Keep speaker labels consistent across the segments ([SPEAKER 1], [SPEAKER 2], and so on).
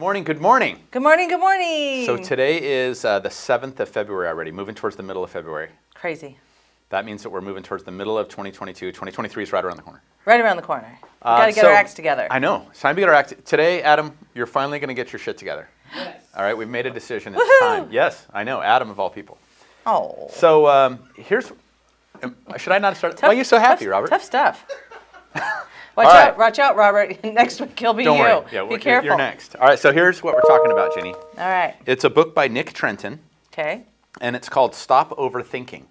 [SPEAKER 1] morning, good morning.
[SPEAKER 2] Good morning, good morning.
[SPEAKER 1] So today is the 7th of February already, moving towards the middle of February.
[SPEAKER 2] Crazy.
[SPEAKER 1] That means that we're moving towards the middle of 2022. 2023 is right around the corner.
[SPEAKER 2] Right around the corner. We got to get our acts together.
[SPEAKER 1] I know. It's time to get our act. Today, Adam, you're finally going to get your shit together.
[SPEAKER 3] Yes.
[SPEAKER 1] All right, we've made a decision. It's time. Yes, I know. Adam of all people.
[SPEAKER 2] Oh.
[SPEAKER 1] So here's, should I not start? Why are you so happy, Robert?
[SPEAKER 2] Tough stuff. Watch out, Robert. Next week he'll be
[SPEAKER 1] Don't
[SPEAKER 2] you.
[SPEAKER 1] worry. Yeah,
[SPEAKER 2] be careful.
[SPEAKER 1] You're next. All right, so here's what we're talking about, Ginny.
[SPEAKER 2] All right.
[SPEAKER 1] It's a book by Nick Trenton.
[SPEAKER 2] Okay.
[SPEAKER 1] And it's called Stop Overthinking.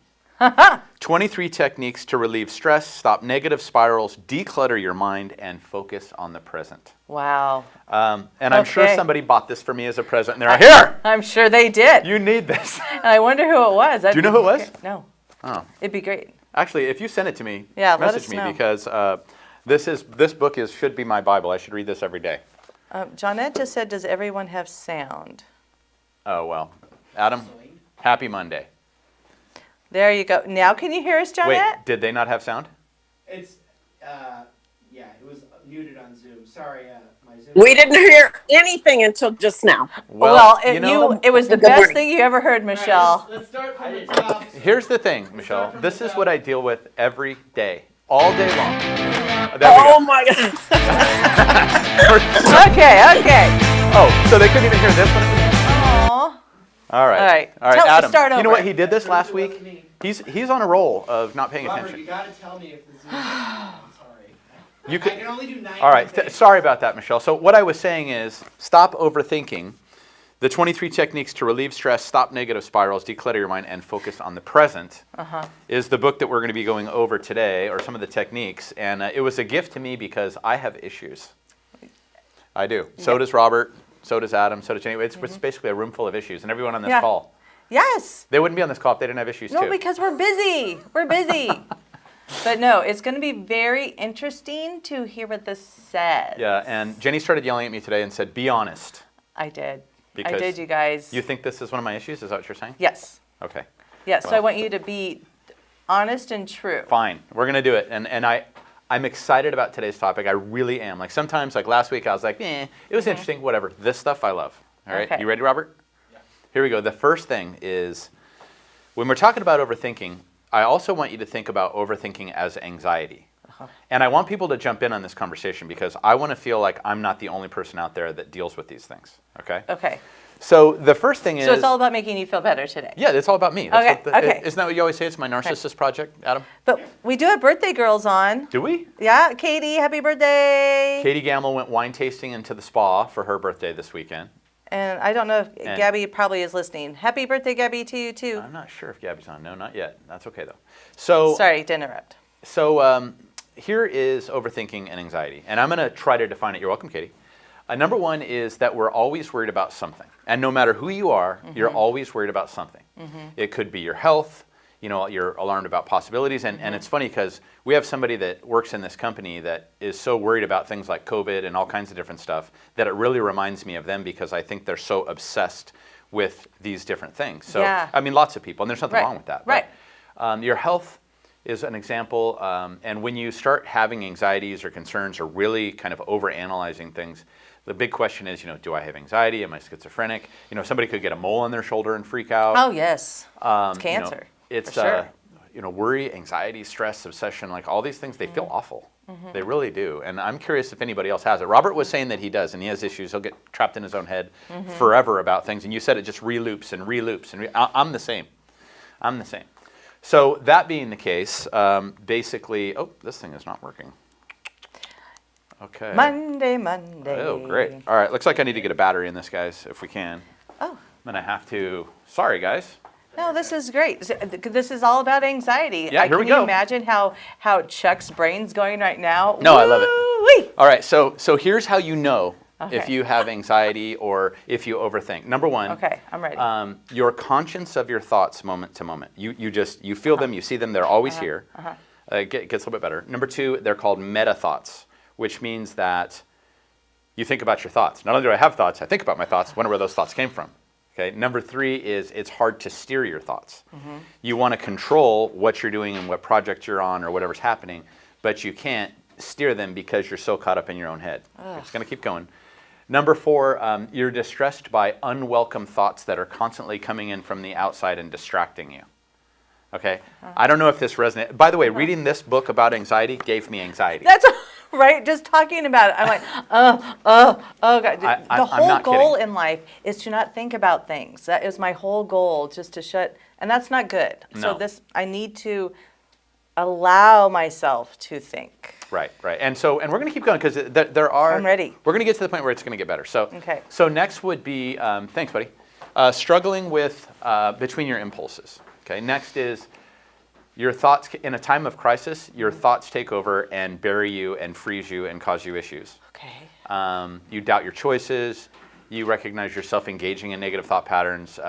[SPEAKER 1] 23 techniques to relieve stress, stop negative spirals, declutter your mind, and focus on the present.
[SPEAKER 2] Wow.
[SPEAKER 1] And I'm sure somebody bought this for me as a present, and they're like, here!
[SPEAKER 2] I'm sure they did.
[SPEAKER 1] You need this.
[SPEAKER 2] And I wonder who it was.
[SPEAKER 1] Do you know who it was?
[SPEAKER 2] No.
[SPEAKER 1] Oh.
[SPEAKER 2] It'd be great.
[SPEAKER 1] Actually, if you send it to me,
[SPEAKER 2] yeah,
[SPEAKER 1] message me, because this book should be my Bible. I should read this every day.
[SPEAKER 2] Johnette just said, does everyone have sound?
[SPEAKER 1] Oh, well. Adam, happy Monday.
[SPEAKER 2] There you go. Now can you hear us, Johnette?
[SPEAKER 1] Wait, did they not have sound?
[SPEAKER 3] It's, yeah, it was muted on Zoom. Sorry, my Zoom.
[SPEAKER 4] We didn't hear anything until just now.
[SPEAKER 2] Well, it was the best thing you ever heard, Michelle.
[SPEAKER 3] Let's start from the top.
[SPEAKER 1] Here's the thing, Michelle. This is what I deal with every day, all day long.
[SPEAKER 4] Oh, my God.
[SPEAKER 2] Okay.
[SPEAKER 1] Oh, so they couldn't even hear this one?
[SPEAKER 2] Aww.
[SPEAKER 1] All right, Adam.
[SPEAKER 2] Start over.
[SPEAKER 1] You know what he did this last week? He's on a roll of not paying
[SPEAKER 3] Robert,
[SPEAKER 1] attention.
[SPEAKER 3] you got to tell me if the Zoom. I'm sorry.
[SPEAKER 1] You could,
[SPEAKER 3] I can only do 9.
[SPEAKER 1] all right, sorry about that, Michelle. So what I was saying is, stop overthinking. The 23 techniques to relieve stress, stop negative spirals, declutter your mind, and focus on the present is the book that we're going to be going over today, or some of the techniques. And it was a gift to me because I have issues. I do. So does Robert. So does Adam. So does Jenny. It's basically a room full of issues, and everyone on this call.
[SPEAKER 2] Yes.
[SPEAKER 1] They wouldn't be on this call if they didn't have issues too.
[SPEAKER 2] No, because we're busy. We're busy. But no, it's going to be very interesting to hear what this says.
[SPEAKER 1] Yeah, and Jenny started yelling at me today and said, "Be honest."
[SPEAKER 2] I did.
[SPEAKER 1] Because
[SPEAKER 2] I did, you guys.
[SPEAKER 1] You think this is one of my issues? Is that what you're saying?
[SPEAKER 2] Yes.
[SPEAKER 1] Okay.
[SPEAKER 2] Yes, so I want you to be honest and true.
[SPEAKER 1] Fine. We're going to do it. And I'm excited about today's topic. I really am. Like sometimes, like last week, I was like, it was interesting, whatever. This stuff I love. All right?
[SPEAKER 2] Okay.
[SPEAKER 1] You ready, Robert?
[SPEAKER 3] Yeah.
[SPEAKER 1] Here we go. The first thing is, when we're talking about overthinking, I also want you to think about overthinking as anxiety. And I want people to jump in on this conversation because I want to feel like I'm not the only person out there that deals with these things. Okay?
[SPEAKER 2] Okay.
[SPEAKER 1] So the first thing is...
[SPEAKER 2] So it's all about making you feel better today.
[SPEAKER 1] Yeah, it's all about me.
[SPEAKER 2] Okay.
[SPEAKER 1] Isn't that what you always say? It's my narcissist project, Adam?
[SPEAKER 2] But we do have birthday girls on.
[SPEAKER 1] Do we?
[SPEAKER 2] Yeah, Katie, happy birthday.
[SPEAKER 1] Katie Gamble went wine tasting into the spa for her birthday this weekend.
[SPEAKER 2] And I don't know if Gabby probably is listening. Happy birthday, Gabby, to you too.
[SPEAKER 1] I'm not sure if Gabby's on. No, not yet. That's okay though. So
[SPEAKER 2] sorry to interrupt.
[SPEAKER 1] So here is overthinking and anxiety. And I'm going to try to define it. You're welcome, Katie. Number one is that we're always worried about something. And no matter who you are, you're always worried about something. It could be your health. You know, you're alarmed about possibilities. And it's funny because we have somebody that works in this company that is so worried about things like COVID and all kinds of different stuff that it really reminds me of them because I think they're so obsessed with these different things. So, I mean, lots of people, and there's nothing wrong with that.
[SPEAKER 2] Right.
[SPEAKER 1] But, your health is an example. And when you start having anxieties or concerns or really kind of overanalyzing things, the big question is, do I have anxiety? Am I schizophrenic? Somebody could get a mole on their shoulder and freak out.
[SPEAKER 2] Oh, yes. It's cancer.
[SPEAKER 1] It's,
[SPEAKER 2] for sure.
[SPEAKER 1] Worry, anxiety, stress, obsession, like all these things, they feel awful. They really do. And I'm curious if anybody else has it. Robert was saying that he does, and he has issues. He'll get trapped in his own head forever about things. And you said it just reloops and reloops. And I'm the same. I'm the same. So that being the case, basically, this thing is not working. Okay.
[SPEAKER 2] Monday.
[SPEAKER 1] Oh, great. All right, looks like I need to get a battery in this, guys, if we can.
[SPEAKER 2] Oh.
[SPEAKER 1] I'm going to have to, sorry, guys.
[SPEAKER 2] No, this is great. This is all about anxiety.
[SPEAKER 1] Yeah, here we go.
[SPEAKER 2] Can you imagine how Chuck's brain's going right now?
[SPEAKER 1] No, I love it.
[SPEAKER 2] Woo-wee.
[SPEAKER 1] All right, so here's how you know if you have anxiety or if you overthink. Number one.
[SPEAKER 2] Okay, I'm ready.
[SPEAKER 1] You're conscious of your thoughts moment to moment. You feel them, you see them, they're always here. It gets a little bit better. Number two, they're called meta thoughts, which means that you think about your thoughts. Not only do I have thoughts, I think about my thoughts, wonder where those thoughts came from. Okay. Number three is it's hard to steer your thoughts. You want to control what you're doing and what project you're on or whatever's happening, but you can't steer them because you're so caught up in your own head. It's going to keep going. Number 4, you're distressed by unwelcome thoughts that are constantly coming in from the outside and distracting you. Okay? I don't know if this resonates. By the way, reading this book about anxiety gave me anxiety.
[SPEAKER 2] That's right. Just talking about it, I'm like, oh God. The whole
[SPEAKER 1] not
[SPEAKER 2] goal
[SPEAKER 1] kidding.
[SPEAKER 2] in life is to not think about things. That is my whole goal, just to shut, and that's not good.
[SPEAKER 1] No.
[SPEAKER 2] So I need to allow myself to think.
[SPEAKER 1] Right. And we're going to keep going because there are.
[SPEAKER 2] I'm ready.
[SPEAKER 1] We're going to get to the point where it's going to get better. So,
[SPEAKER 2] Okay.
[SPEAKER 1] So next would be, thanks, buddy. Struggling with between your impulses. Okay. Next is your thoughts in a time of crisis. Your thoughts take over and bury you and freeze you and cause you issues.
[SPEAKER 2] Okay.
[SPEAKER 1] You doubt your choices. You recognize yourself engaging in negative thought patterns.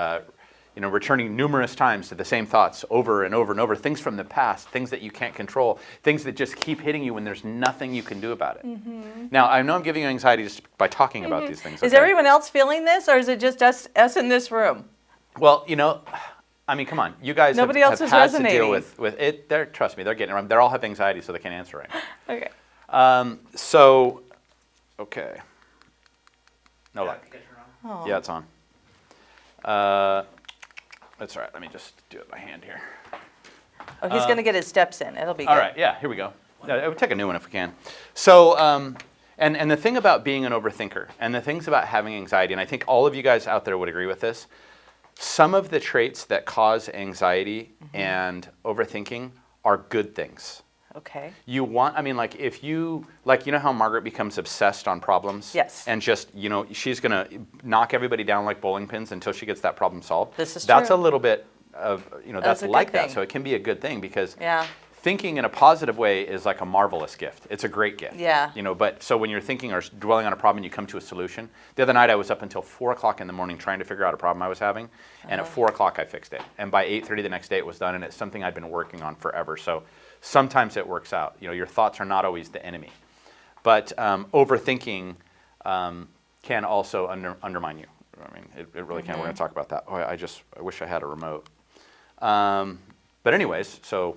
[SPEAKER 1] Returning numerous times to the same thoughts over and over and over, things from the past, things that you can't control, things that just keep hitting you when there's nothing you can do about it. Now, I know I'm giving you anxiety just by talking about these things.
[SPEAKER 2] Is
[SPEAKER 1] okay?
[SPEAKER 2] everyone else feeling this, or is it just us in this room?
[SPEAKER 1] Well, I mean, come on. You guys
[SPEAKER 2] Nobody
[SPEAKER 1] have
[SPEAKER 2] else is
[SPEAKER 1] had to
[SPEAKER 2] resonating.
[SPEAKER 1] deal with it. Trust me, they're getting around. They all have anxiety, so they can't answer right now.
[SPEAKER 2] Okay.
[SPEAKER 1] Okay. No luck.
[SPEAKER 2] Oh.
[SPEAKER 1] Yeah, it's on. That's all right. Let me just do it by hand here.
[SPEAKER 2] Oh, he's going to get his steps in. It'll be good.
[SPEAKER 1] All right, yeah, here we go. We'll take a new one if we can. So, and the thing about being an overthinker and the things about having anxiety, and I think all of you guys out there would agree with this, some of the traits that cause anxiety and overthinking are good things.
[SPEAKER 2] Okay.
[SPEAKER 1] If you know how Margaret becomes obsessed on problems?
[SPEAKER 2] Yes.
[SPEAKER 1] And just, she's going to knock everybody down like bowling pins until she gets that problem solved.
[SPEAKER 2] This is
[SPEAKER 1] That's
[SPEAKER 2] true.
[SPEAKER 1] a little bit of, that's
[SPEAKER 2] a good
[SPEAKER 1] like that.
[SPEAKER 2] thing.
[SPEAKER 1] So it can be a good thing because
[SPEAKER 2] Yeah.
[SPEAKER 1] thinking in a positive way is like a marvelous gift. It's a great gift.
[SPEAKER 2] Yeah.
[SPEAKER 1] But so when you're thinking or dwelling on a problem and you come to a solution. The other night I was up until 4 o'clock in the morning trying to figure out a problem I was having. And at 4 o'clock I fixed it. And by 8:30 the next day it was done, and it's something I'd been working on forever. So sometimes it works out. Your thoughts are not always the enemy. But overthinking can also undermine you. I mean, it really can. We're going to talk about that. Oh, I wish I had a remote. But anyways, so,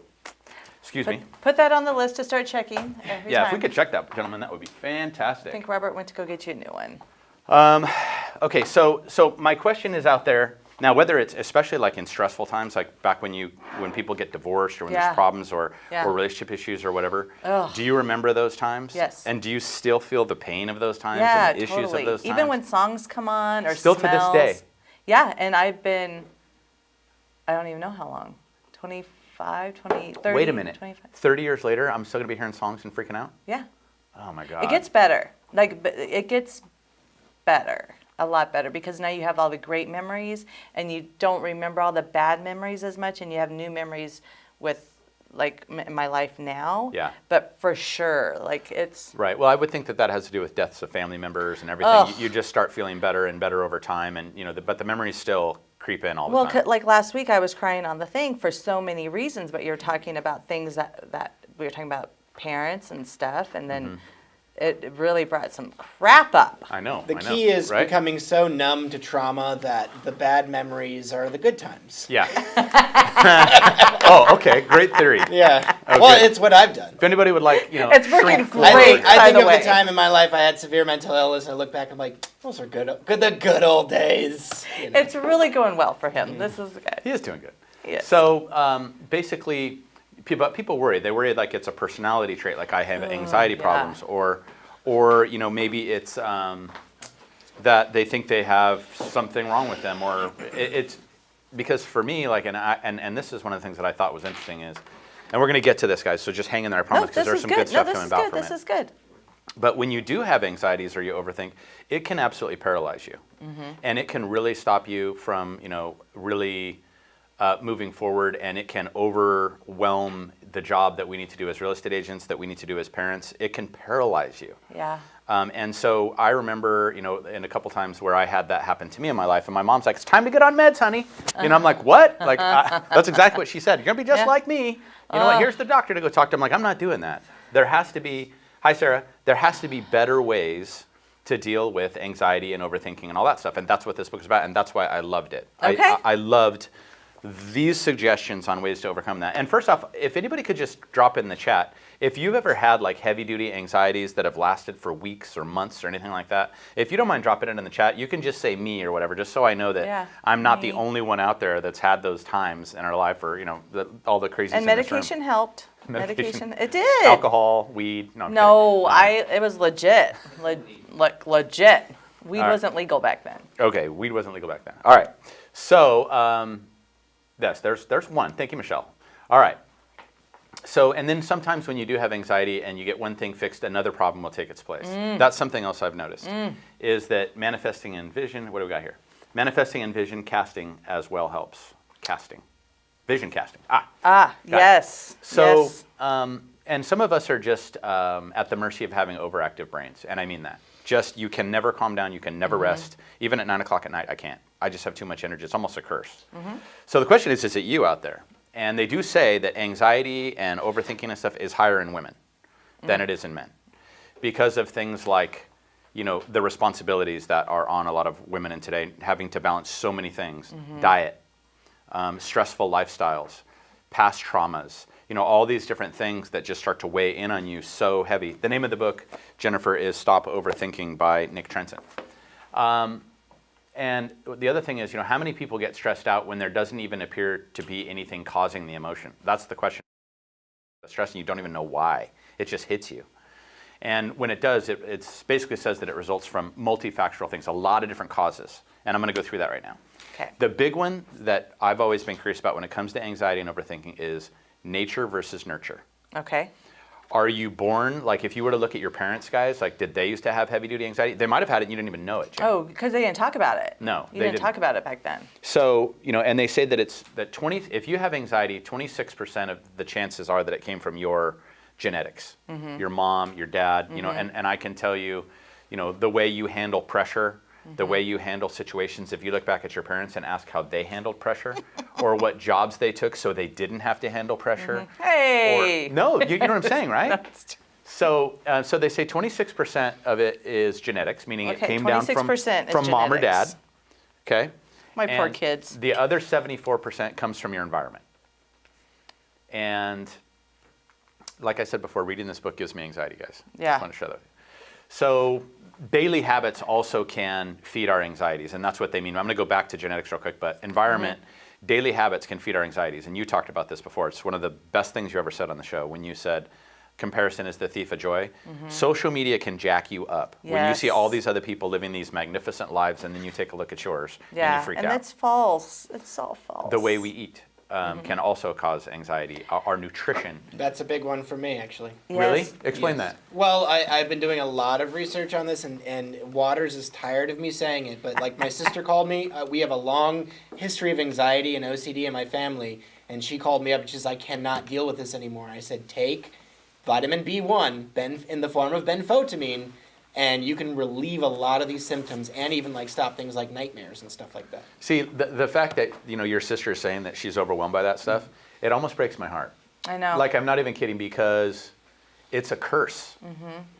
[SPEAKER 1] excuse me.
[SPEAKER 2] Put that on the list to start checking every
[SPEAKER 1] Yeah,
[SPEAKER 2] time.
[SPEAKER 1] if we could check that, gentlemen, that would be fantastic.
[SPEAKER 2] I think Robert went to go get you a new one.
[SPEAKER 1] Okay, so my question is out there now, whether it's especially like in stressful times, like back when people get divorced or when
[SPEAKER 2] Yeah.
[SPEAKER 1] there's problems or
[SPEAKER 2] Yeah.
[SPEAKER 1] relationship issues or whatever.
[SPEAKER 2] Ugh.
[SPEAKER 1] Do you remember those times?
[SPEAKER 2] Yes.
[SPEAKER 1] And do you still feel the pain of those times
[SPEAKER 2] Yeah,
[SPEAKER 1] and the issues
[SPEAKER 2] totally.
[SPEAKER 1] of those times?
[SPEAKER 2] Even when songs come on or
[SPEAKER 1] Still to this
[SPEAKER 2] smells.
[SPEAKER 1] day.
[SPEAKER 2] Yeah, and I've been, I don't even know how long, 25, 20, 30.
[SPEAKER 1] Wait a minute.
[SPEAKER 2] 25.
[SPEAKER 1] 30 years later, I'm still going to be hearing songs and freaking out?
[SPEAKER 2] Yeah.
[SPEAKER 1] Oh my God.
[SPEAKER 2] It gets better. It gets better. A lot better, because now you have all the great memories and you don't remember all the bad memories as much, and you have new memories with my life now.
[SPEAKER 1] Yeah.
[SPEAKER 2] But for sure, it's
[SPEAKER 1] Right. Well, I would think that has to do with deaths of family members and everything.
[SPEAKER 2] Ugh.
[SPEAKER 1] You just start feeling better and better over time, and but the memories still creep in all the
[SPEAKER 2] well,
[SPEAKER 1] time.
[SPEAKER 2] like last week I was crying on the thing for so many reasons, but you're talking about things that we were talking about parents and stuff, and then it really brought some crap up.
[SPEAKER 1] I know.
[SPEAKER 3] The
[SPEAKER 1] I know,
[SPEAKER 3] key is
[SPEAKER 1] right?
[SPEAKER 3] becoming so numb to trauma that the bad memories are the good times.
[SPEAKER 1] Yeah. Oh, okay. Great theory.
[SPEAKER 3] Yeah.
[SPEAKER 1] Okay.
[SPEAKER 3] Well, it's what I've done.
[SPEAKER 1] If anybody would like,
[SPEAKER 2] It's freaking
[SPEAKER 1] shrink
[SPEAKER 2] great.
[SPEAKER 1] forward.
[SPEAKER 3] I
[SPEAKER 2] by
[SPEAKER 3] think
[SPEAKER 2] the
[SPEAKER 3] of
[SPEAKER 2] way.
[SPEAKER 3] the time in my life I had severe mental illness, and I look back, I'm like, those are the good old days.
[SPEAKER 2] It's really going well for him. This is good.
[SPEAKER 1] He is doing good.
[SPEAKER 2] Yes.
[SPEAKER 1] So basically, people worry. They worry like it's a personality trait, like I have anxiety
[SPEAKER 2] yeah.
[SPEAKER 1] problems, or maybe it's that they think they have something wrong with them, or it's because for me, and this is one of the things that I thought was interesting is, and we're going to get to this, guys. So just hang in there, I promise, because there's some good stuff coming about from it.
[SPEAKER 2] This is good.
[SPEAKER 1] But when you do have anxieties or you overthink, it can absolutely paralyze you. And it can really stop you from, really moving forward, and it can overwhelm the job that we need to do as real estate agents, that we need to do as parents. It can paralyze you.
[SPEAKER 2] Yeah.
[SPEAKER 1] And so I remember, in a couple times where I had that happen to me in my life, and my mom's like, "It's time to get on meds, honey." I'm like, "What?" That's exactly what she said. You're gonna be just
[SPEAKER 2] Yeah.
[SPEAKER 1] like me. You know what? Here's the doctor to go talk to. I'm like, I'm not doing that. There has to be. Hi, Sarah. There has to be better ways to deal with anxiety and overthinking and all that stuff, and that's what this book is about, and that's why I loved it.
[SPEAKER 2] Okay.
[SPEAKER 1] I loved these suggestions on ways to overcome that. And first off, if anybody could just drop in the chat, If you've ever had like heavy duty anxieties that have lasted for weeks or months or anything like that, if you don't mind dropping it in the chat, you can just say me or whatever, just so I know that I'm not the only one out there that's had those times in our life, or all the crazy.
[SPEAKER 2] And medication helped. Medication, it did.
[SPEAKER 1] Alcohol, weed.
[SPEAKER 2] No, it was legit. Legit. Weed wasn't legal back then.
[SPEAKER 1] Okay, weed wasn't legal back then. All right. So, yes, there's one. Thank you, Michelle. All right. So, and then sometimes when you do have anxiety and you get one thing fixed, another problem will take its place. That's something else I've noticed, is that manifesting in vision, what do we got here? Manifesting in vision casting as well helps. Casting. Vision casting.
[SPEAKER 2] Yes.
[SPEAKER 1] So,
[SPEAKER 2] yes.
[SPEAKER 1] And some of us are just at the mercy of having overactive brains, and I mean that. Just, you can never calm down, you can never rest. Even at 9 o'clock at night, I can't. I just have too much energy. It's almost a curse. So the question is it you out there? And they do say that anxiety and overthinking and stuff is higher in women than it is in men, because of things like, the responsibilities that are on a lot of women in today, having to balance so many things, diet, stressful lifestyles, past traumas, all these different things that just start to weigh in on you so heavy. The name of the book, Jennifer, is Stop Overthinking by Nick Trenson. And the other thing is, how many people get stressed out when there doesn't even appear to be anything causing the emotion? That's the question. Stress, and you don't even know why. It just hits you. And when it does, it basically says that it results from multifactorial things, a lot of different causes. And I'm going to go through that right now.
[SPEAKER 2] Okay.
[SPEAKER 1] The big one that I've always been curious about when it comes to anxiety and overthinking is nature versus nurture.
[SPEAKER 2] Okay.
[SPEAKER 1] Are you born, like if you were to look at your parents, guys, like did they used to have heavy duty anxiety? They might have had it and you didn't even know it, Jim.
[SPEAKER 2] Oh, because they didn't talk about it.
[SPEAKER 1] No,
[SPEAKER 2] you didn't talk about it back then.
[SPEAKER 1] So, and they say that if you have anxiety, 26% of the chances are that it came from your genetics, your mom, your dad, and I can tell you, the way you handle pressure, the way you handle situations, if you look back at your parents and ask how they handled pressure or what jobs they took so they didn't have to handle pressure.
[SPEAKER 2] Hey!
[SPEAKER 1] No, you know what I'm saying, right? So they say 26% of it is genetics, meaning it came down from mom or dad. Okay?
[SPEAKER 2] My poor kids.
[SPEAKER 1] The other 74% comes from your environment. And like I said before, reading this book gives me anxiety, guys.
[SPEAKER 2] Yeah.
[SPEAKER 1] I just want to share that. So daily habits also can feed our anxieties, and that's what they mean. I'm going to go back to genetics real quick, but environment, daily habits can feed our anxieties, and you talked about this before. It's one of the best things you ever said on the show when you said comparison is the thief of joy. Social media can jack you up.
[SPEAKER 2] Yes.
[SPEAKER 1] When you see all these other people living these magnificent lives, and then you take a look at yours, and you freak out.
[SPEAKER 2] And it's false. It's all false.
[SPEAKER 1] The way we eat can also cause anxiety. Our nutrition.
[SPEAKER 3] That's a big one for me, actually.
[SPEAKER 2] Yes.
[SPEAKER 1] Really? Explain that.
[SPEAKER 3] Well, I've been doing a lot of research on this, and Waters is tired of me saying it, but like my sister called me, we have a long history of anxiety and OCD in my family, and she called me up and she's like, I cannot deal with this anymore. I said, take vitamin B1 in the form of benfotiamine, and you can relieve a lot of these symptoms and even like stop things like nightmares and stuff like that.
[SPEAKER 1] See, the fact that your sister is saying that she's overwhelmed by that stuff, it almost breaks my heart.
[SPEAKER 2] I know.
[SPEAKER 1] Like, I'm not even kidding, because it's a curse.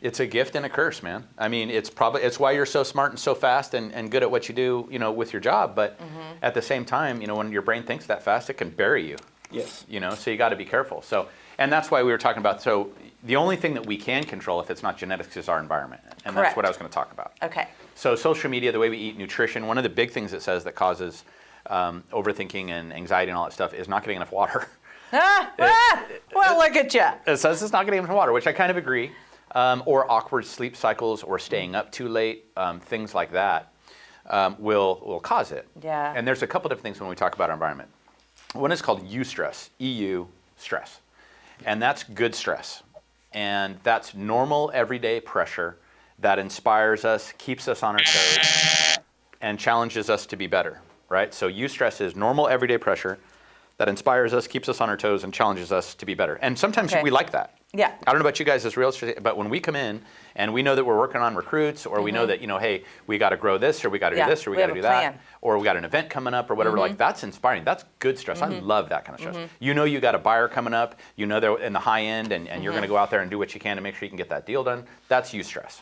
[SPEAKER 1] It's a gift and a curse, man. I mean, it's why you're so smart and so fast and good at what you do, with your job. But at the same time, when your brain thinks that fast, it can bury you.
[SPEAKER 3] Yes.
[SPEAKER 1] So you got to be careful. So, and that's why we were talking about. So the only thing that we can control, if it's not genetics, is our environment, and
[SPEAKER 2] Correct.
[SPEAKER 1] that's what I was going to talk about.
[SPEAKER 2] Okay.
[SPEAKER 1] So social media, the way we eat, nutrition. One of the big things it says that causes overthinking and anxiety and all that stuff is not getting enough water.
[SPEAKER 2] Well, look at you.
[SPEAKER 1] It says it's not getting enough water, which I kind of agree. Or awkward sleep cycles, or staying up too late, things like that will cause it.
[SPEAKER 2] Yeah.
[SPEAKER 1] And there's a couple different things when we talk about our environment. One is called eustress, EU stress, and that's good stress, and that's normal everyday pressure that inspires us, keeps us on our toes, and challenges us to be better. Right? So eustress is normal everyday pressure that inspires us, keeps us on our toes, and challenges us to be better. And sometimes we like that.
[SPEAKER 2] Yeah.
[SPEAKER 1] I don't know about you guys as real estate, but when we come in and we know that we're working on recruits, or we know that, hey, we got to grow this, or we got to do this, or we got to do that, or we got an event coming up, or whatever, like, that's inspiring. That's good stress. I love that kind of stress. You got a buyer coming up, they're in the high end, and you're going to go out there and do what you can to make sure you can get that deal done. That's eustress.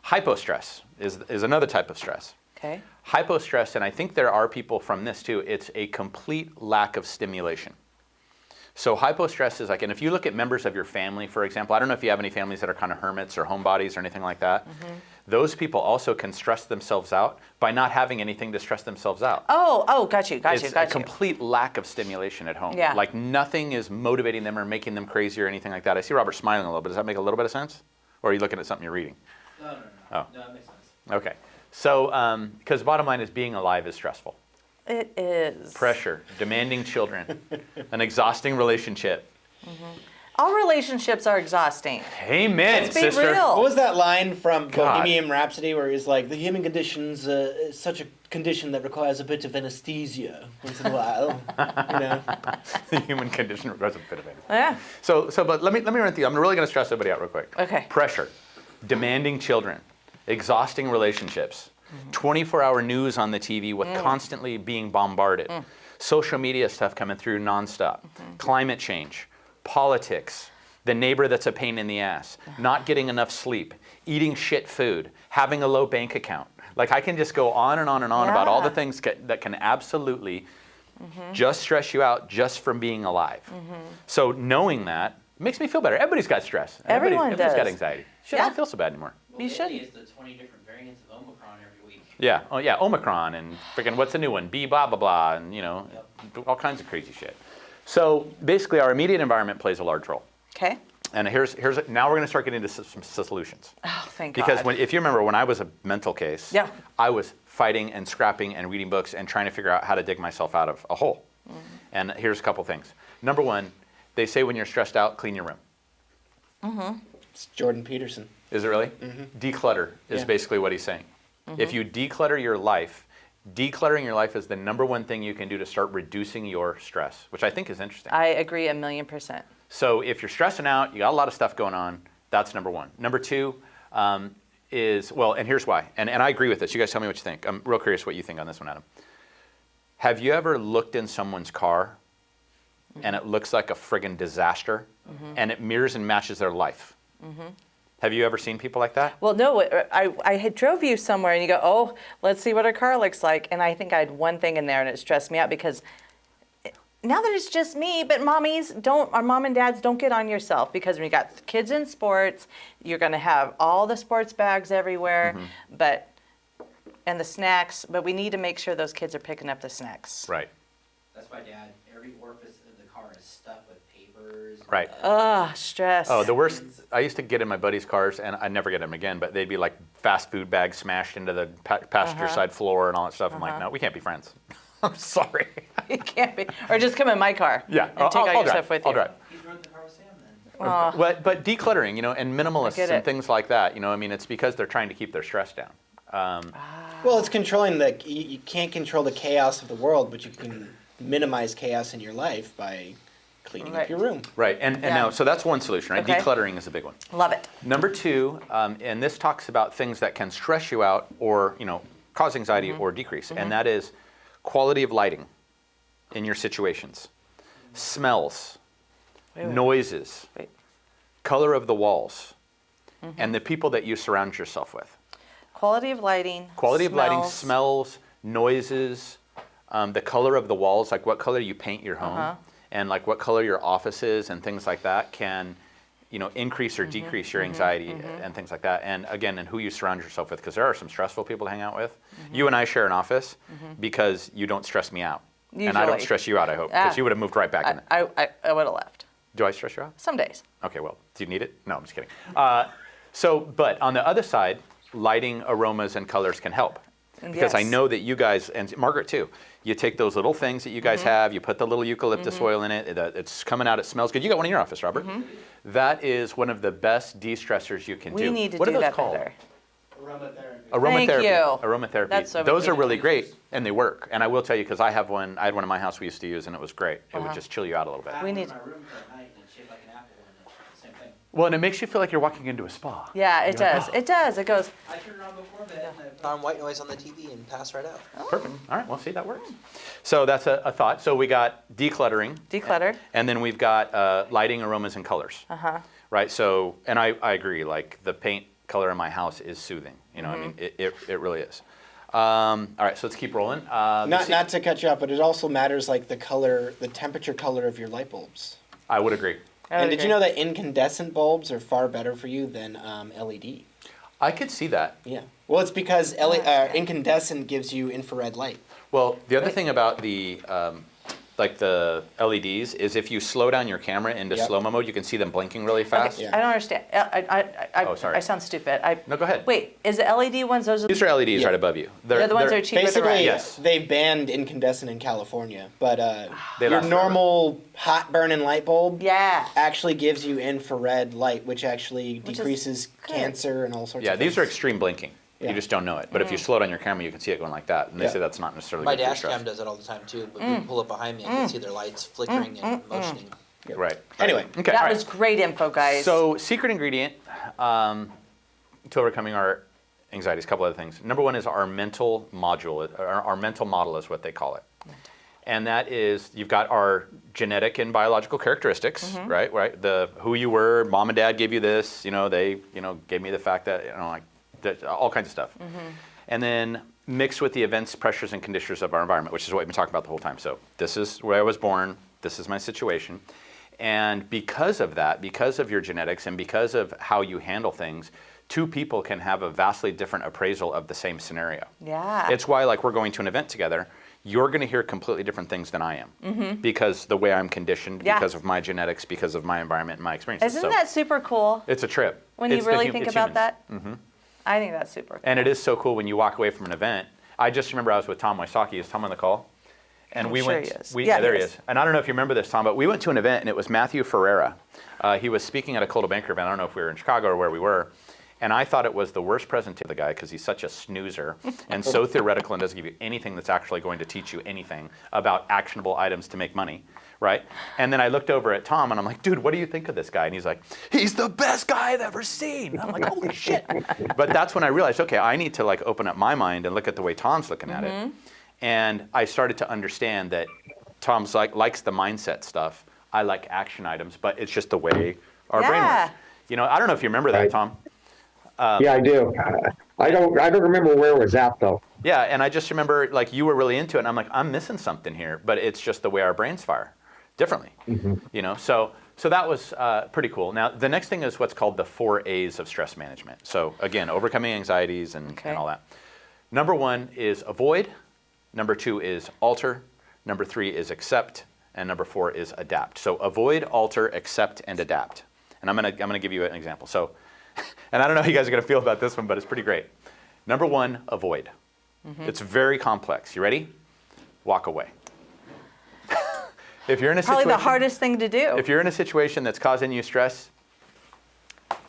[SPEAKER 1] Hypostress is another type of stress.
[SPEAKER 2] Okay.
[SPEAKER 1] Hypostress, and I think there are people from this too, it's a complete lack of stimulation. So hypostress is like, and if you look at members of your family, for example, I don't know if you have any families that are kind of hermits or homebodies or anything like that. Those people also can stress themselves out by not having anything to stress themselves out.
[SPEAKER 2] Oh, got you.
[SPEAKER 1] It's a complete lack of stimulation at home.
[SPEAKER 2] Yeah.
[SPEAKER 1] Like nothing is motivating them or making them crazy or anything like that. I see Robert smiling a little bit. Does that make a little bit of sense? Or are you looking at something you're reading?
[SPEAKER 5] No.
[SPEAKER 1] Oh.
[SPEAKER 5] No, that makes sense.
[SPEAKER 1] Okay. So, because the bottom line is being alive is stressful.
[SPEAKER 2] It is.
[SPEAKER 1] Pressure, demanding children, an exhausting relationship.
[SPEAKER 2] All relationships are exhausting.
[SPEAKER 1] Amen,
[SPEAKER 2] Let's be
[SPEAKER 1] sister.
[SPEAKER 2] real.
[SPEAKER 3] What was that line from
[SPEAKER 1] God.
[SPEAKER 3] Bohemian Rhapsody where he's like, the human condition's such a condition that requires a bit of anesthesia once in a while, you know?
[SPEAKER 1] The human condition requires a bit of it.
[SPEAKER 2] Yeah.
[SPEAKER 1] So, but let me run through. I'm really going to stress everybody out real quick.
[SPEAKER 2] Okay.
[SPEAKER 1] Pressure, demanding children, exhausting relationships, 24-hour news on the TV with constantly being bombarded, social media stuff coming through nonstop, climate change, politics, the neighbor that's a pain in the ass, not getting enough sleep, eating shit food, having a low bank account. Like I can just go on and on and on about all the things that can absolutely just stress you out just from being alive. So knowing that makes me feel better. Everybody's got stress.
[SPEAKER 2] Everyone
[SPEAKER 1] Everybody's got
[SPEAKER 2] does.
[SPEAKER 1] anxiety. Shit, I
[SPEAKER 2] Yeah.
[SPEAKER 1] don't feel so bad anymore.
[SPEAKER 5] Well,
[SPEAKER 2] You
[SPEAKER 5] lately
[SPEAKER 2] shouldn't.
[SPEAKER 5] it's the 20 different variants of Omicron every week.
[SPEAKER 1] Yeah. Oh yeah. Omicron and freaking what's the new one? B blah blah blah and all kinds of crazy shit. So basically, our immediate environment plays a large role.
[SPEAKER 2] Okay.
[SPEAKER 1] And now we're going to start getting into some solutions.
[SPEAKER 2] Oh, thank
[SPEAKER 1] Because
[SPEAKER 2] God.
[SPEAKER 1] if you remember, when I was a mental case,
[SPEAKER 2] Yeah.
[SPEAKER 1] I was fighting and scrapping and reading books and trying to figure out how to dig myself out of a hole. And here's a couple things. Number one, they say when you're stressed out, clean your room.
[SPEAKER 3] It's Jordan Peterson.
[SPEAKER 1] Is it really? Declutter is
[SPEAKER 3] Yeah.
[SPEAKER 1] basically what he's saying. If you declutter your life, decluttering your life is the number one thing you can do to start reducing your stress, which I think is interesting.
[SPEAKER 2] I agree 1,000,000%.
[SPEAKER 1] So if you're stressing out, you got a lot of stuff going on, that's number one. Number two is, well, and here's why. And I agree with this. You guys tell me what you think. I'm real curious what you think on this one, Adam. Have you ever looked in someone's car and it looks like a friggin' disaster and it mirrors and matches their life? Have you ever seen people like that?
[SPEAKER 2] Well, no, I had drove you somewhere and you go, oh, let's see what our car looks like. And I think I had one thing in there and it stressed me out because now that it's just me, but our mom and dads don't get on yourself because when you got kids in sports, you're going to have all the sports bags everywhere, and the snacks, but we need to make sure those kids are picking up the snacks.
[SPEAKER 1] Right.
[SPEAKER 5] That's why, Dad, every orifice of the car is stuck with papers.
[SPEAKER 1] Right.
[SPEAKER 2] Ugh, stress.
[SPEAKER 1] Oh, the worst, I used to get in my buddies' cars, and I'd never get them again, but they'd be like fast food bags smashed into the passenger side floor and all that stuff. I'm like, no, we can't be friends. I'm sorry.
[SPEAKER 2] It can't be. Or just come in my car.
[SPEAKER 1] Yeah,
[SPEAKER 2] And take all your
[SPEAKER 1] drive.
[SPEAKER 2] stuff with you.
[SPEAKER 1] I'll drive.
[SPEAKER 5] He's rode the car with Sam then.
[SPEAKER 2] Oh,
[SPEAKER 1] But decluttering, and minimalists
[SPEAKER 2] get
[SPEAKER 1] and
[SPEAKER 2] it.
[SPEAKER 1] things like that, I mean, it's because they're trying to keep their stress down.
[SPEAKER 3] Well, it's controlling you can't control the chaos of the world, but you can minimize chaos in your life by cleaning up
[SPEAKER 2] Right.
[SPEAKER 3] your room.
[SPEAKER 1] Right, and
[SPEAKER 2] Yeah.
[SPEAKER 1] now, so that's one solution, right?
[SPEAKER 2] Okay.
[SPEAKER 1] Decluttering is a big one.
[SPEAKER 2] love it.
[SPEAKER 1] Number two, and this talks about things that can stress you out or, cause anxiety or decrease, and that is quality of lighting in your situations, smells,
[SPEAKER 2] Wait.
[SPEAKER 1] noises,
[SPEAKER 2] Wait.
[SPEAKER 1] color of the walls, and the people that you surround yourself with.
[SPEAKER 2] Quality of lighting.
[SPEAKER 1] Quality of lighting, smells, noises, the color of the walls, like what color you paint your home, and like what color your office is, and things like that can, increase or decrease your anxiety and things like that. And again, and who you surround yourself with, because there are some stressful people to hang out with. You and I share an office because you don't stress me out, and I don't
[SPEAKER 2] Usually.
[SPEAKER 1] stress you out. I hope because
[SPEAKER 2] Ah.
[SPEAKER 1] you would have moved right back in it.
[SPEAKER 2] I would have left.
[SPEAKER 1] Do I stress you out?
[SPEAKER 2] Some days.
[SPEAKER 1] Okay, well, do you need it? No, I'm just kidding. But on the other side, lighting, aromas, and colors can help. Because I
[SPEAKER 2] Yes.
[SPEAKER 1] know that you guys, and Margaret too, you take those little things that you guys have, you put the little eucalyptus oil in it, it's coming out, it smells good. You got one in your office, Robert. That is one of the best de-stressors you can do.
[SPEAKER 2] We need to
[SPEAKER 1] What
[SPEAKER 2] do
[SPEAKER 1] are those
[SPEAKER 2] that
[SPEAKER 1] called?
[SPEAKER 2] better.
[SPEAKER 3] Aromatherapy.
[SPEAKER 1] Aromatherapy.
[SPEAKER 2] Thank you.
[SPEAKER 1] Aromatherapy.
[SPEAKER 2] That's so
[SPEAKER 1] Those are
[SPEAKER 2] cute.
[SPEAKER 1] really great, and they work. And I will tell you, because I had one in my house we used to use, and it was great. It would just chill you out a little bit.
[SPEAKER 5] I have
[SPEAKER 2] We
[SPEAKER 5] one
[SPEAKER 2] need-
[SPEAKER 5] in my room for at night and it's shaped like an apple and it's the same thing.
[SPEAKER 1] Well, and it makes you feel like you're walking into a spa.
[SPEAKER 2] Yeah, it does. It does. It goes,
[SPEAKER 5] I turn it on before bed and I
[SPEAKER 6] Put on white noise on the TV and pass right out.
[SPEAKER 1] Perfect. All right, well, see, that works. So that's a thought. So we got decluttering.
[SPEAKER 2] Declutter.
[SPEAKER 1] And then we've got lighting, aromas, and colors. Right, so, and I agree, like the paint color in my house is soothing. I mean, it really is. All right, so let's keep rolling.
[SPEAKER 3] Not to cut you off, but it also matters like the color, the temperature color of your light bulbs.
[SPEAKER 1] I would agree.
[SPEAKER 3] And did you know that incandescent bulbs are far better for you than LED?
[SPEAKER 1] I could see that.
[SPEAKER 3] Yeah. Well, it's because incandescent gives you infrared light.
[SPEAKER 1] Well, the other thing about the like the LEDs is if you slow down your camera into slow-mo mode, you can see them blinking really fast.
[SPEAKER 2] Okay, I don't understand.
[SPEAKER 1] Oh, sorry.
[SPEAKER 2] I sound stupid.
[SPEAKER 1] No, go ahead.
[SPEAKER 2] Wait, is the LED ones,
[SPEAKER 1] These are LEDs right above you.
[SPEAKER 2] They're the ones that are cheaper to
[SPEAKER 3] Basically,
[SPEAKER 2] rent?
[SPEAKER 1] Yes.
[SPEAKER 3] they banned incandescent in California, but
[SPEAKER 1] They
[SPEAKER 3] your
[SPEAKER 1] last
[SPEAKER 3] normal hot burning light bulb
[SPEAKER 2] Yeah.
[SPEAKER 3] actually gives you infrared light, which actually
[SPEAKER 2] Which is
[SPEAKER 3] decreases
[SPEAKER 2] good.
[SPEAKER 3] cancer and all sorts
[SPEAKER 1] Yeah,
[SPEAKER 3] of things.
[SPEAKER 1] these are extreme blinking.
[SPEAKER 3] Yeah.
[SPEAKER 1] You just don't know it. But if you slow down your camera, you can see it going like that. And they say that's not necessarily
[SPEAKER 6] My
[SPEAKER 1] good for your
[SPEAKER 6] dash
[SPEAKER 1] stress.
[SPEAKER 6] cam does it all the time too. But people pull up behind me, I can see their lights flickering and motioning.
[SPEAKER 1] Right.
[SPEAKER 3] Anyway.
[SPEAKER 1] Okay,
[SPEAKER 2] That
[SPEAKER 1] all right.
[SPEAKER 2] was great info, guys.
[SPEAKER 1] So, secret ingredient to overcoming our anxieties, a couple other things. Number one is our mental module. Our mental model is what they call it. And that is, you've got our genetic and biological characteristics, right? Right. The who you were, mom and dad gave you this. They, gave me the fact that, all kinds of stuff. And then mixed with the events, pressures, and conditions of our environment, which is what we've been talking about the whole time. So this is where I was born. This is my situation. And because of that, because of your genetics and because of how you handle things, two people can have a vastly different appraisal of the same scenario.
[SPEAKER 2] Yeah.
[SPEAKER 1] It's why, like, we're going to an event together. You're going to hear completely different things than I am because the way I'm conditioned, because of my genetics, because of my environment and my experiences.
[SPEAKER 2] Isn't that super cool?
[SPEAKER 1] It's a trip.
[SPEAKER 2] When you
[SPEAKER 1] It's the
[SPEAKER 2] really
[SPEAKER 1] hu-
[SPEAKER 2] think
[SPEAKER 1] it's
[SPEAKER 2] about
[SPEAKER 1] humans.
[SPEAKER 2] that? I think that's super cool.
[SPEAKER 1] And it is so cool when you walk away from an event. I just remember I was with Tom Wysocki. Is Tom on the call? And
[SPEAKER 2] I'm
[SPEAKER 1] we
[SPEAKER 2] sure
[SPEAKER 1] went.
[SPEAKER 2] he is.
[SPEAKER 1] We,
[SPEAKER 2] Yeah,
[SPEAKER 1] there
[SPEAKER 2] he
[SPEAKER 1] he
[SPEAKER 2] is.
[SPEAKER 1] is. And I don't know if you remember this, Tom, but we went to an event and it was Matthew Ferreira. He was speaking at a Coldwell Banker event. I don't know if we were in Chicago or where we were. And I thought it was the worst presentation of the guy because he's such a snoozer and so theoretical and doesn't give you anything that's actually going to teach you anything about actionable items to make money, right? And then I looked over at Tom and I'm like, dude, what do you think of this guy? And he's like, he's the best guy I've ever seen. And I'm like, holy shit. But that's when I realized, okay, I need to like open up my mind and look at the way Tom's looking at it. And I started to understand that Tom's likes the mindset stuff. I like action items, but it's just the way our brain
[SPEAKER 2] Yeah.
[SPEAKER 1] works. I don't know if you remember that,
[SPEAKER 7] Right.
[SPEAKER 1] Tom.
[SPEAKER 7] Yeah, I do. I don't remember where it was at though.
[SPEAKER 1] Yeah, and I just remember like you were really into it, and I'm like, I'm missing something here, but it's just the way our brains fire differently. So that was pretty cool. Now the next thing is what's called the 4 A's of stress management. So again, overcoming anxieties and all that. Number 1 is avoid. Number 2 is alter. Number 3 is accept, and number 4 is adapt. So avoid, alter, accept, and adapt. And I'm gonna give you an example. So. And I don't know how you guys are going to feel about this one, but it's pretty great. Number 1, avoid. It's very complex. You ready? Walk away. If you're in a
[SPEAKER 2] Probably
[SPEAKER 1] situation,
[SPEAKER 2] the hardest thing to do.
[SPEAKER 1] if you're in a situation that's causing you stress,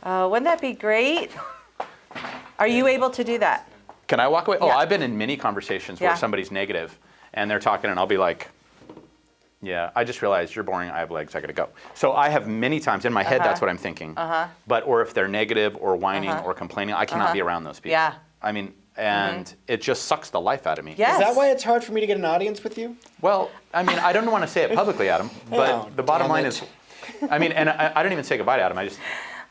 [SPEAKER 2] Wouldn't that be great? Are you able to do that?
[SPEAKER 1] can I walk away? Oh,
[SPEAKER 2] Yeah.
[SPEAKER 1] I've been in many conversations where
[SPEAKER 2] Yeah.
[SPEAKER 1] somebody's negative and they're talking and I'll be like, yeah, I just realized you're boring. I have legs. I got to go. So I have many times in my head, that's what I'm thinking. But, or if they're negative or whining or complaining, I cannot be around those people.
[SPEAKER 2] Yeah.
[SPEAKER 1] I mean, and it just sucks the life out of me.
[SPEAKER 2] Yes.
[SPEAKER 3] Is that why it's hard for me to get an audience with you?
[SPEAKER 1] Well, I mean, I don't want to say it publicly, Adam, but
[SPEAKER 3] Oh,
[SPEAKER 1] the bottom
[SPEAKER 3] damn
[SPEAKER 1] line
[SPEAKER 3] it.
[SPEAKER 1] is, I mean, and I don't even say goodbye to Adam. I just,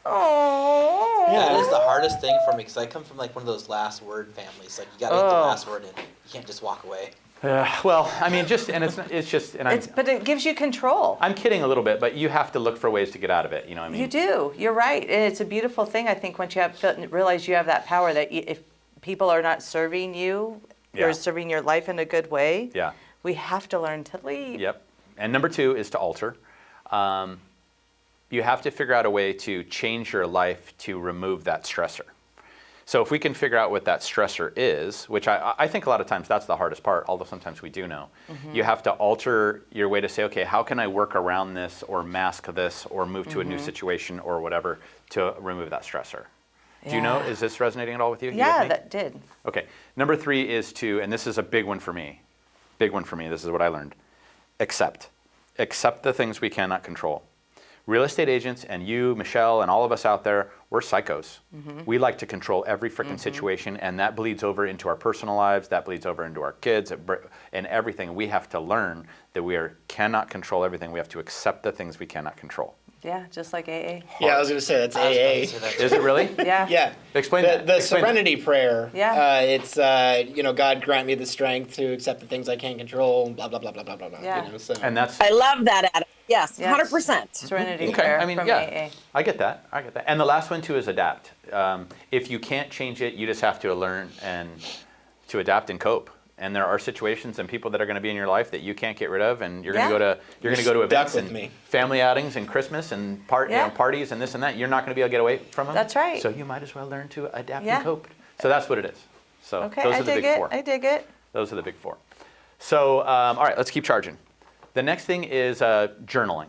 [SPEAKER 2] Oh.
[SPEAKER 6] Yeah, it is the hardest thing for me because I come from like one of those last word families. Like you gotta get the last word in. You can't just walk away.
[SPEAKER 1] well, I mean, just, and it's just, and
[SPEAKER 2] But it gives you control.
[SPEAKER 1] I'm kidding a little bit, but you have to look for ways to get out of it. You know what I mean?
[SPEAKER 2] You do. You're right. And it's a beautiful thing, I think, once you realize you have that power that if people are not serving you
[SPEAKER 1] Yeah.
[SPEAKER 2] or serving your life in a good way,
[SPEAKER 1] Yeah.
[SPEAKER 2] we have to learn to leave.
[SPEAKER 1] Yep. And number 2 is to alter. You have to figure out a way to change your life to remove that stressor. So if we can figure out what that stressor is, which I think a lot of times that's the hardest part, although sometimes we do know, you have to alter your way to say, okay, how can I work around this or mask this or move to a new situation or whatever to remove that stressor? Do you know,
[SPEAKER 2] Yeah.
[SPEAKER 1] is this resonating at all with you? You with
[SPEAKER 2] Yeah,
[SPEAKER 1] me?
[SPEAKER 2] that did.
[SPEAKER 1] Okay. Number 3 is to, and this is a big one for me, this is what I learned, accept. Accept the things we cannot control. Real estate agents and you, Michelle, and all of us out there, we're psychos. We like to control every freaking situation, and that bleeds over into our personal lives, that bleeds over into our kids, and everything. We have to learn that cannot control everything. We have to accept the things we cannot control.
[SPEAKER 2] Yeah, just like AA.
[SPEAKER 3] Yeah, I was going to say that's
[SPEAKER 6] I was about
[SPEAKER 3] AA.
[SPEAKER 6] to say that too.
[SPEAKER 1] Is it really?
[SPEAKER 2] Yeah.
[SPEAKER 3] Yeah.
[SPEAKER 1] Explain
[SPEAKER 3] the,
[SPEAKER 1] that.
[SPEAKER 3] The
[SPEAKER 1] Explain that.
[SPEAKER 3] Serenity Prayer.
[SPEAKER 2] Yeah.
[SPEAKER 3] It's God grant me the strength to accept the things I can't control, and blah blah blah blah blah blah blah.
[SPEAKER 2] Yeah.
[SPEAKER 3] So.
[SPEAKER 1] And that's
[SPEAKER 4] I love that, Adam. Yes,
[SPEAKER 2] Yes.
[SPEAKER 4] 100%.
[SPEAKER 2] Serenity
[SPEAKER 1] Okay,
[SPEAKER 2] Prayer
[SPEAKER 1] I mean,
[SPEAKER 2] from
[SPEAKER 1] yeah,
[SPEAKER 2] AA.
[SPEAKER 1] I get that. And the last one too is adapt. If you can't change it, you just have to learn and to adapt and cope. And there are situations and people that are going to be in your life that you can't get rid of, and you're going to go to events
[SPEAKER 3] with
[SPEAKER 1] and
[SPEAKER 3] me.
[SPEAKER 1] family outings and Christmas and parties and this and that. You're not going to be able to get away from them.
[SPEAKER 2] That's right.
[SPEAKER 1] So you might as well learn to adapt
[SPEAKER 2] Yeah.
[SPEAKER 1] and cope. So that's what it is. So
[SPEAKER 2] Okay,
[SPEAKER 1] those
[SPEAKER 2] I
[SPEAKER 1] are the
[SPEAKER 2] dig
[SPEAKER 1] big
[SPEAKER 2] it.
[SPEAKER 1] four.
[SPEAKER 2] I dig it.
[SPEAKER 1] Those are the big four. So all right, let's keep charging. The next thing is journaling.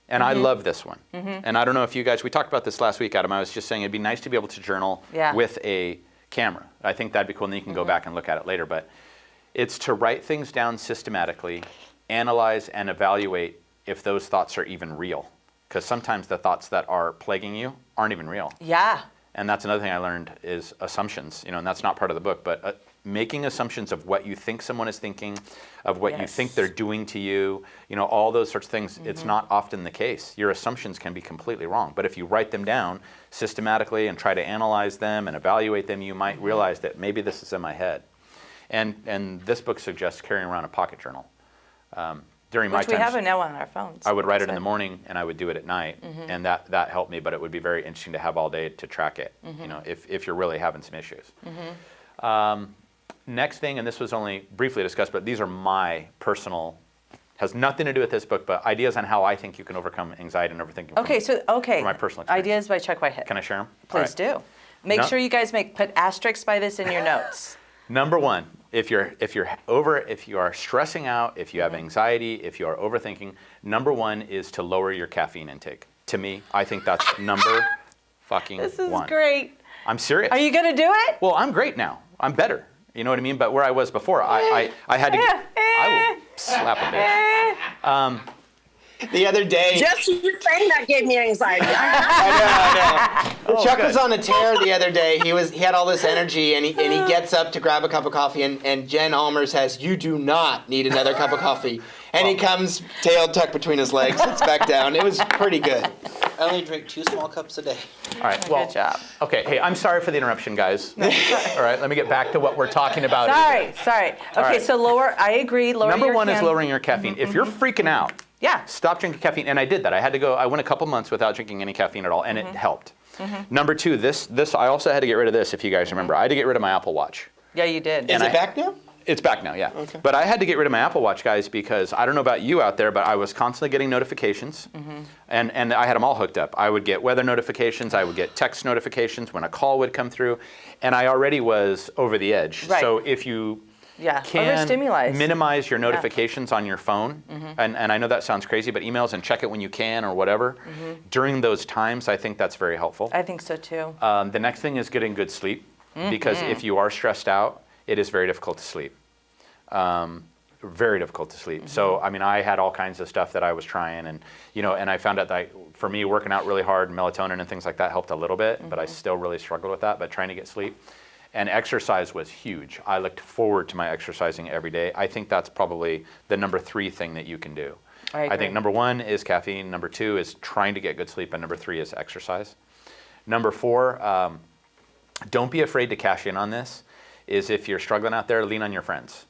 [SPEAKER 1] And I love this one. And I don't know if you guys, we talked about this last week, Adam. I was just saying it'd be nice to be able to journal with a camera. I think that'd be cool, and then you can go back and look at it later. But it's to write things down systematically, analyze and evaluate if those thoughts are even real. Because sometimes the thoughts that are plaguing you aren't even real.
[SPEAKER 2] Yeah.
[SPEAKER 1] And that's another thing I learned is assumptions, and that's not part of the book, but making assumptions of what you think someone is thinking, of what you think they're doing to you, all those sorts of things. It's not often the case. Your assumptions can be completely wrong. But if you write them down systematically and try to analyze them and evaluate them, you might realize that maybe this is in my head. And this book suggests carrying around a pocket journal. During my
[SPEAKER 2] Which we
[SPEAKER 1] times,
[SPEAKER 2] have it now on our phones.
[SPEAKER 1] I would write it in
[SPEAKER 2] So-
[SPEAKER 1] the morning and I would do it at night, and that helped me. But it would be very interesting to have all day to track it. If you're really having some issues. Next thing, and this was only briefly discussed, but these are my personal, has nothing to do with this book, but ideas on how I think you can overcome anxiety and overthinking.
[SPEAKER 2] Okay, from my
[SPEAKER 1] personal experience.
[SPEAKER 2] Ideas by Chuck Whitehead.
[SPEAKER 1] Can I share them?
[SPEAKER 2] Please do. Make
[SPEAKER 1] No.
[SPEAKER 2] sure you guys put asterisks by this in your notes.
[SPEAKER 1] Number one, if you are stressing out, if you have anxiety, if you are overthinking, number one is to lower your caffeine intake. To me, I think that's number fucking one.
[SPEAKER 2] This is great.
[SPEAKER 1] I'm serious.
[SPEAKER 2] Are you gonna do it?
[SPEAKER 1] Well, I'm great now. I'm better. You know what I mean? But where I was before, I had to. I will slap a bitch.
[SPEAKER 3] The other day,
[SPEAKER 4] Just you saying that gave me anxiety.
[SPEAKER 3] I know. Chuck
[SPEAKER 1] good.
[SPEAKER 3] was on a tear the other day. He had all this energy, and he gets up to grab a cup of coffee, and Jen Almer says, "You do not need another cup of coffee." And he comes, tail tucked between his legs, sits back down. It was pretty good.
[SPEAKER 6] I only drink 2 small cups a day.
[SPEAKER 1] All right. Well,
[SPEAKER 2] Good job.
[SPEAKER 1] Okay. Hey, I'm sorry for the interruption, guys. All right. Let me get back to what we're talking about.
[SPEAKER 2] Sorry. Okay,
[SPEAKER 1] right.
[SPEAKER 2] so I agree, lower
[SPEAKER 1] Number
[SPEAKER 2] your
[SPEAKER 1] one is lowering your caffeine. If you're freaking out, stop drinking caffeine. And I did that. I went a couple months without drinking any caffeine at all, and it helped. Number two, this I also had to get rid of this, if you guys remember. I had to get rid of my Apple Watch.
[SPEAKER 2] Yeah, you did.
[SPEAKER 3] Is it back now?
[SPEAKER 1] It's back now, yeah.
[SPEAKER 3] Okay.
[SPEAKER 1] But I had to get rid of my Apple Watch, guys, because I don't know about you out there, but I was constantly getting notifications, and I had them all hooked up. I would get weather notifications, I would get text notifications when a call would come through, and I already was over the edge.
[SPEAKER 2] Right.
[SPEAKER 1] So if you can
[SPEAKER 2] overstimulate.
[SPEAKER 1] minimize your notifications on your phone, and I know that sounds crazy, but emails and check it when you can or whatever, during those times, I think that's very helpful.
[SPEAKER 2] I think so too.
[SPEAKER 1] The next thing is getting good sleep, because if you are stressed out, it is very difficult to sleep. Very difficult to sleep. So, I mean, I had all kinds of stuff that I was trying, and and I found out that for me, working out really hard, melatonin and things like that helped a little bit, but I still really struggled with that. But trying to get sleep, and exercise was huge. I looked forward to my exercising every day. I think that's probably the number 3 thing that you can do.
[SPEAKER 2] I agree.
[SPEAKER 1] think number 1 is caffeine. Number 2 is trying to get good sleep, and number 3 is exercise. Number 4, don't be afraid to cash in on this. Is if you're struggling out there, lean on your friends.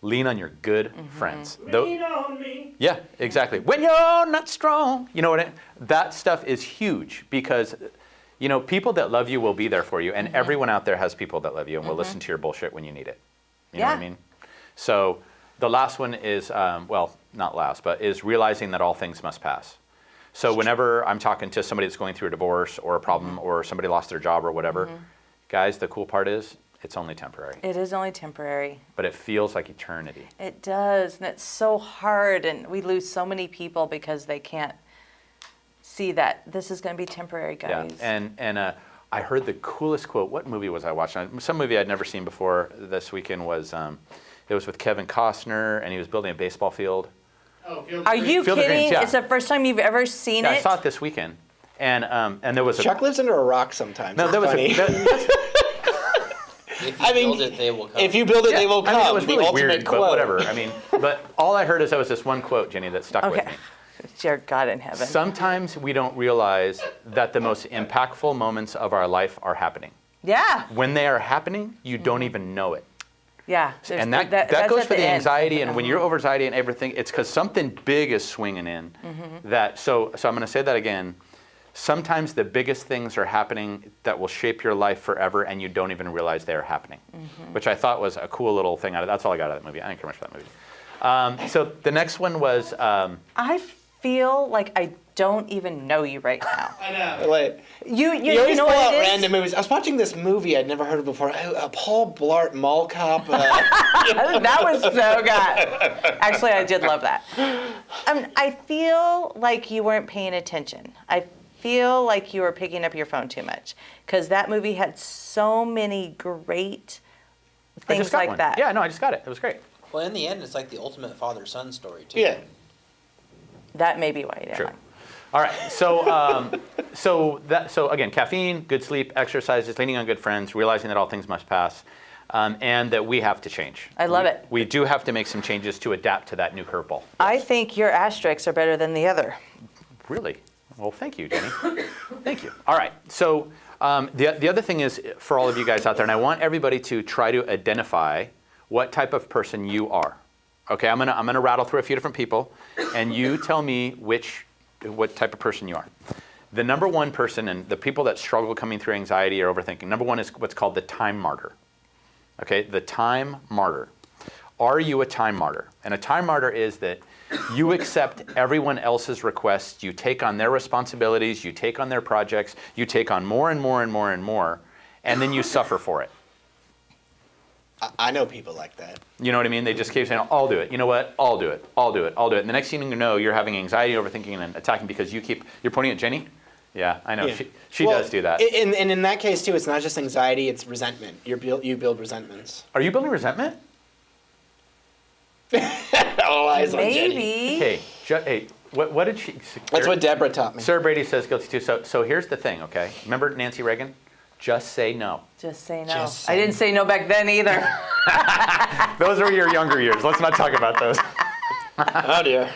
[SPEAKER 1] Lean on your good friends.
[SPEAKER 8] Lean on me.
[SPEAKER 1] Yeah, exactly. When you're not strong. You know what that stuff is huge, because people that love you will be there for you, and everyone out there has people that love you and will listen to your bullshit when you need it. You know what I mean? So the last one is, well, not last, but is realizing that all things must pass. So whenever I'm talking to somebody that's going through a divorce or a problem or somebody lost their job or whatever, guys, the cool part is it's only temporary.
[SPEAKER 2] It is only temporary.
[SPEAKER 1] But it feels like eternity.
[SPEAKER 2] It does, and it's so hard, and we lose so many people because they can't see that this is going to be temporary, guys.
[SPEAKER 1] Yeah, and I heard the coolest quote. What movie was I watching? Some movie I'd never seen before this weekend was, it was with Kevin Costner, and he was building a baseball field.
[SPEAKER 8] Oh, Field
[SPEAKER 2] Are you
[SPEAKER 1] Field of
[SPEAKER 2] kidding?
[SPEAKER 1] Dreams, yeah.
[SPEAKER 2] It's the first time you've ever seen
[SPEAKER 1] Yeah,
[SPEAKER 2] it?
[SPEAKER 1] I saw it this weekend, and there was
[SPEAKER 3] Chuck lives under a rock sometimes.
[SPEAKER 1] no,
[SPEAKER 3] It's
[SPEAKER 1] there was
[SPEAKER 3] funny.
[SPEAKER 6] If you build it, they will come.
[SPEAKER 3] If you build it, they will come.
[SPEAKER 1] I mean, it was
[SPEAKER 3] the
[SPEAKER 1] really
[SPEAKER 3] ultimate
[SPEAKER 1] weird,
[SPEAKER 3] quote.
[SPEAKER 1] but whatever. I mean, but all I heard is there was this one quote, Jenny, that stuck with
[SPEAKER 2] Okay.
[SPEAKER 1] me.
[SPEAKER 2] Dear God in heaven.
[SPEAKER 1] Sometimes we don't realize that the most impactful moments of our life are happening.
[SPEAKER 2] Yeah.
[SPEAKER 1] When they are happening, you don't even know it.
[SPEAKER 2] Yeah.
[SPEAKER 1] And that
[SPEAKER 2] that's
[SPEAKER 1] goes
[SPEAKER 2] at
[SPEAKER 1] for the
[SPEAKER 2] end.
[SPEAKER 1] anxiety, and when you're over anxiety and everything, it's because something big is swinging in. That so I'm going to say that again. Sometimes the biggest things are happening that will shape your life forever, and you don't even realize they are happening, which I thought was a cool little thing. That's all I got out of that movie. I didn't care much for that movie. So the next one was.
[SPEAKER 2] I feel like I don't even know you right now.
[SPEAKER 8] I know.
[SPEAKER 3] Like,
[SPEAKER 2] You
[SPEAKER 3] always
[SPEAKER 2] know
[SPEAKER 3] pull
[SPEAKER 2] what
[SPEAKER 3] out
[SPEAKER 2] it is?
[SPEAKER 3] random movies. I was watching this movie I'd never heard of before. Paul Blart Mall Cop.
[SPEAKER 2] That was so good. Actually, I did love that. I feel like you weren't paying attention. I feel like you were picking up your phone too much because that movie had so many great
[SPEAKER 1] I
[SPEAKER 2] things
[SPEAKER 1] just got
[SPEAKER 2] like
[SPEAKER 1] one.
[SPEAKER 2] that.
[SPEAKER 1] Yeah, no, I just got it. It was great.
[SPEAKER 6] Well, in the end, it's like the ultimate father-son story too.
[SPEAKER 3] Yeah.
[SPEAKER 2] That may be why you didn't
[SPEAKER 1] True.
[SPEAKER 2] like.
[SPEAKER 1] All right. So again, caffeine, good sleep, exercises, leaning on good friends, realizing that all things must pass, and that we have to change.
[SPEAKER 2] I love it.
[SPEAKER 1] We do have to make some changes to adapt to that new curveball.
[SPEAKER 2] I think your asterisks are better than the other.
[SPEAKER 1] Really? Well, thank you, Jenny. Thank you. All right. So the other thing is for all of you guys out there, and I want everybody to try to identify what type of person you are. Okay, I'm gonna rattle through a few different people, and you tell me what type of person you are. The number one person, and the people that struggle coming through anxiety or overthinking, number one is what's called the Time Martyr. Okay, the Time Martyr. Are you a time martyr? And a time martyr is that you accept everyone else's requests, you take on their responsibilities, you take on their projects, you take on more and more and more and more, and then you suffer for it.
[SPEAKER 3] I know people like that.
[SPEAKER 1] You know what I mean? They just keep saying, I'll do it. You know what? I'll do it. I'll do it. I'll do it. And the next thing you know, you're having anxiety, overthinking, and attacking because you're pointing at Jenny? Yeah, I know.
[SPEAKER 3] Yeah.
[SPEAKER 1] She
[SPEAKER 3] Well,
[SPEAKER 1] does do that.
[SPEAKER 3] And in that case, too, it's not just anxiety, it's resentment. You build resentments.
[SPEAKER 1] Are you building resentment?
[SPEAKER 3] All eyes on Jenny.
[SPEAKER 2] Maybe.
[SPEAKER 1] Hey, what did she...
[SPEAKER 3] That's what Deborah taught me.
[SPEAKER 1] Sarah Brady says guilty too. So here's the thing, okay? Remember Nancy Reagan? Just say no.
[SPEAKER 2] Just say no.
[SPEAKER 3] Just
[SPEAKER 2] I
[SPEAKER 3] say
[SPEAKER 2] didn't say no back then either.
[SPEAKER 1] Those are your younger years. Let's not talk about those.
[SPEAKER 3] Oh, dear.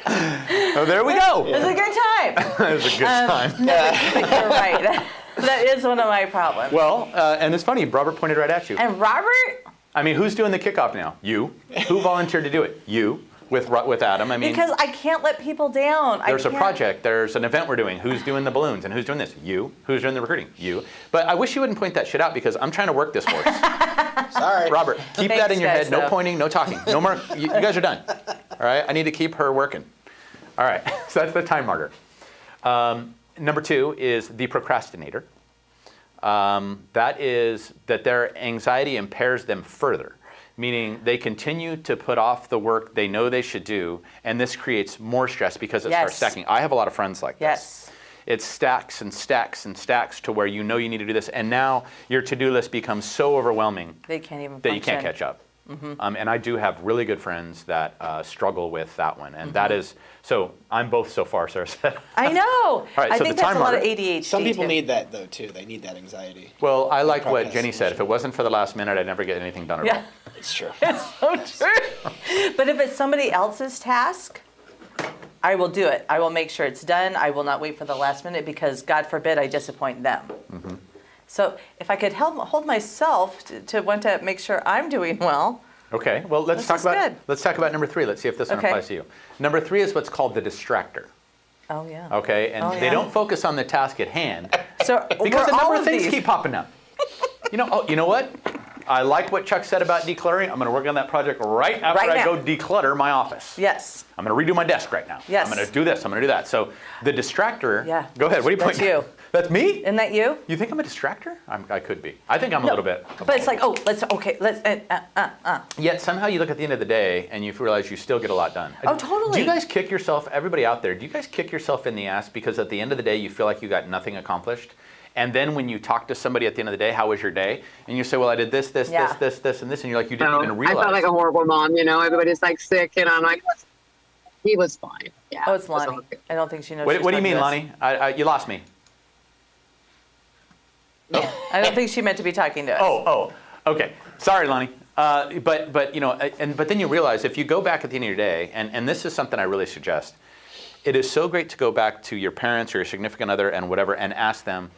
[SPEAKER 1] Oh, there we go.
[SPEAKER 2] It was a good time.
[SPEAKER 1] It was a good time.
[SPEAKER 2] No, but you're right. That is one of my problems.
[SPEAKER 1] Well, and it's funny, Robert pointed right at you.
[SPEAKER 2] And Robert?
[SPEAKER 1] I mean, who's doing the kickoff now? You. Who volunteered to do it? You. With Adam. I mean,
[SPEAKER 2] Because I can't let people down.
[SPEAKER 1] there's
[SPEAKER 2] I
[SPEAKER 1] a
[SPEAKER 2] can't.
[SPEAKER 1] project, there's an event we're doing. Who's doing the balloons and who's doing this? You. Who's doing the recruiting? You. But I wish you wouldn't point that shit out because I'm trying to work this for us.
[SPEAKER 6] Sorry.
[SPEAKER 1] Robert, keep that
[SPEAKER 2] Thanks,
[SPEAKER 1] in your
[SPEAKER 2] guys,
[SPEAKER 1] head. No
[SPEAKER 2] though.
[SPEAKER 1] pointing, no talking. No more. You guys are done. All right? I need to keep her working. All right. So that's the time martyr. Number two is the procrastinator. That is that their anxiety impairs them further. Meaning they continue to put off the work they know they should do, and this creates more stress because it starts
[SPEAKER 2] Yes.
[SPEAKER 1] stacking. I have a lot of friends like this.
[SPEAKER 2] Yes.
[SPEAKER 1] It stacks and stacks and stacks to where you know you need to do this, and now your to-do list becomes so overwhelming
[SPEAKER 2] They can't even
[SPEAKER 1] that you can't
[SPEAKER 2] function.
[SPEAKER 1] catch up. And I do have really good friends that struggle with that one, and that is, so I'm both so far, Sarah said.
[SPEAKER 2] I know.
[SPEAKER 1] right,
[SPEAKER 2] I
[SPEAKER 1] so
[SPEAKER 2] think
[SPEAKER 1] the
[SPEAKER 2] that's a
[SPEAKER 1] time
[SPEAKER 2] lot of
[SPEAKER 1] martyr.
[SPEAKER 2] ADHD.
[SPEAKER 3] Some people
[SPEAKER 2] too.
[SPEAKER 3] need that, though, too. They need that anxiety.
[SPEAKER 1] Well, I like what Jenny said. If it wasn't for the last minute, I'd never get anything done at all.
[SPEAKER 2] Yeah,
[SPEAKER 3] It's true.
[SPEAKER 2] it's so true. But if it's somebody else's task, I will do it. I will make sure it's done. I will not wait for the last minute because, God forbid, I disappoint them. So if I could hold myself to want to make sure I'm doing well.
[SPEAKER 1] Okay, well, let's
[SPEAKER 2] This
[SPEAKER 1] talk
[SPEAKER 2] is
[SPEAKER 1] about
[SPEAKER 2] good.
[SPEAKER 1] let's talk about number three. Let's see if this one
[SPEAKER 2] Okay.
[SPEAKER 1] applies to you. Number three is what's called the distractor.
[SPEAKER 2] Oh yeah.
[SPEAKER 1] Okay, and
[SPEAKER 2] Oh,
[SPEAKER 1] they
[SPEAKER 2] yeah.
[SPEAKER 1] don't focus on the task at hand
[SPEAKER 2] So
[SPEAKER 1] because
[SPEAKER 2] we're
[SPEAKER 1] a
[SPEAKER 2] all
[SPEAKER 1] number of
[SPEAKER 2] of
[SPEAKER 1] things
[SPEAKER 2] these.
[SPEAKER 1] keep popping up. You know what? I like what Chuck said about decluttering. I'm going to work on that project right after
[SPEAKER 2] Right
[SPEAKER 1] I
[SPEAKER 2] now.
[SPEAKER 1] go declutter my office.
[SPEAKER 2] Yes.
[SPEAKER 1] I'm going to redo my desk right now.
[SPEAKER 2] Yes.
[SPEAKER 1] I'm going to do this. I'm going to do that. So the distractor.
[SPEAKER 2] Yeah.
[SPEAKER 1] Go ahead. What are you
[SPEAKER 2] That's
[SPEAKER 1] pointing?
[SPEAKER 2] you.
[SPEAKER 1] That's me?
[SPEAKER 2] Isn't that you?
[SPEAKER 1] You think I'm a distractor? I could be. I think I'm a
[SPEAKER 2] No,
[SPEAKER 1] little bit.
[SPEAKER 2] But it's like, let's.
[SPEAKER 1] Yet somehow you look at the end of the day and you realize you still get a lot done.
[SPEAKER 2] Oh, totally.
[SPEAKER 1] Do you guys kick yourself, everybody out there, do you guys kick yourself in the ass because at the end of the day you feel like you got nothing accomplished? And then when you talk to somebody at the end of the day, how was your day? And you say, well, I did this,
[SPEAKER 2] Yeah.
[SPEAKER 1] this, and this, and you're like, you didn't even
[SPEAKER 4] I
[SPEAKER 1] realize.
[SPEAKER 4] felt like a horrible mom, everybody's like sick, and I'm like, he was fine. Yeah.
[SPEAKER 2] Oh, it's
[SPEAKER 4] it was
[SPEAKER 2] Lonnie.
[SPEAKER 4] all good.
[SPEAKER 2] I don't think she knows.
[SPEAKER 1] What
[SPEAKER 2] she's
[SPEAKER 1] do you
[SPEAKER 2] talking
[SPEAKER 1] mean,
[SPEAKER 2] to us.
[SPEAKER 1] Lonnie? You lost me.
[SPEAKER 2] I don't think she meant to be talking to us.
[SPEAKER 1] Oh, okay. Sorry, Lonnie. But then you realize if you go back at the end of your day, and this is something I really suggest, it is so great to go back to your parents or your significant other and whatever and ask them,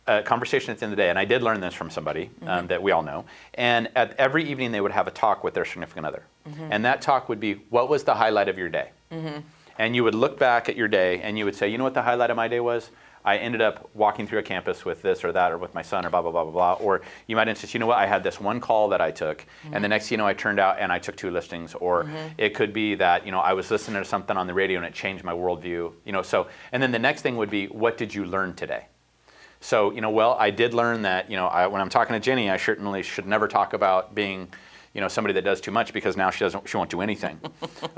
[SPEAKER 1] a conversation at the end of the day, and I did learn this from somebody that we all know, and at every evening they would have a talk with their significant other. And that talk would be, what was the highlight of your day? And you would look back at your day and you would say, you know what the highlight of my day was? I ended up walking through a campus with this or that or with my son or blah, blah, blah, blah, blah. Or you might insist, you know what, I had this one call that I took, and the next thing you know, I turned out and I took 2 listings. Or it could be that, I was listening to something on the radio and it changed my worldview. So, and then the next thing would be, what did you learn today? So, well, I did learn that, when I'm talking to Jenny, I certainly should never talk about being, somebody that does too much, because now she won't do anything.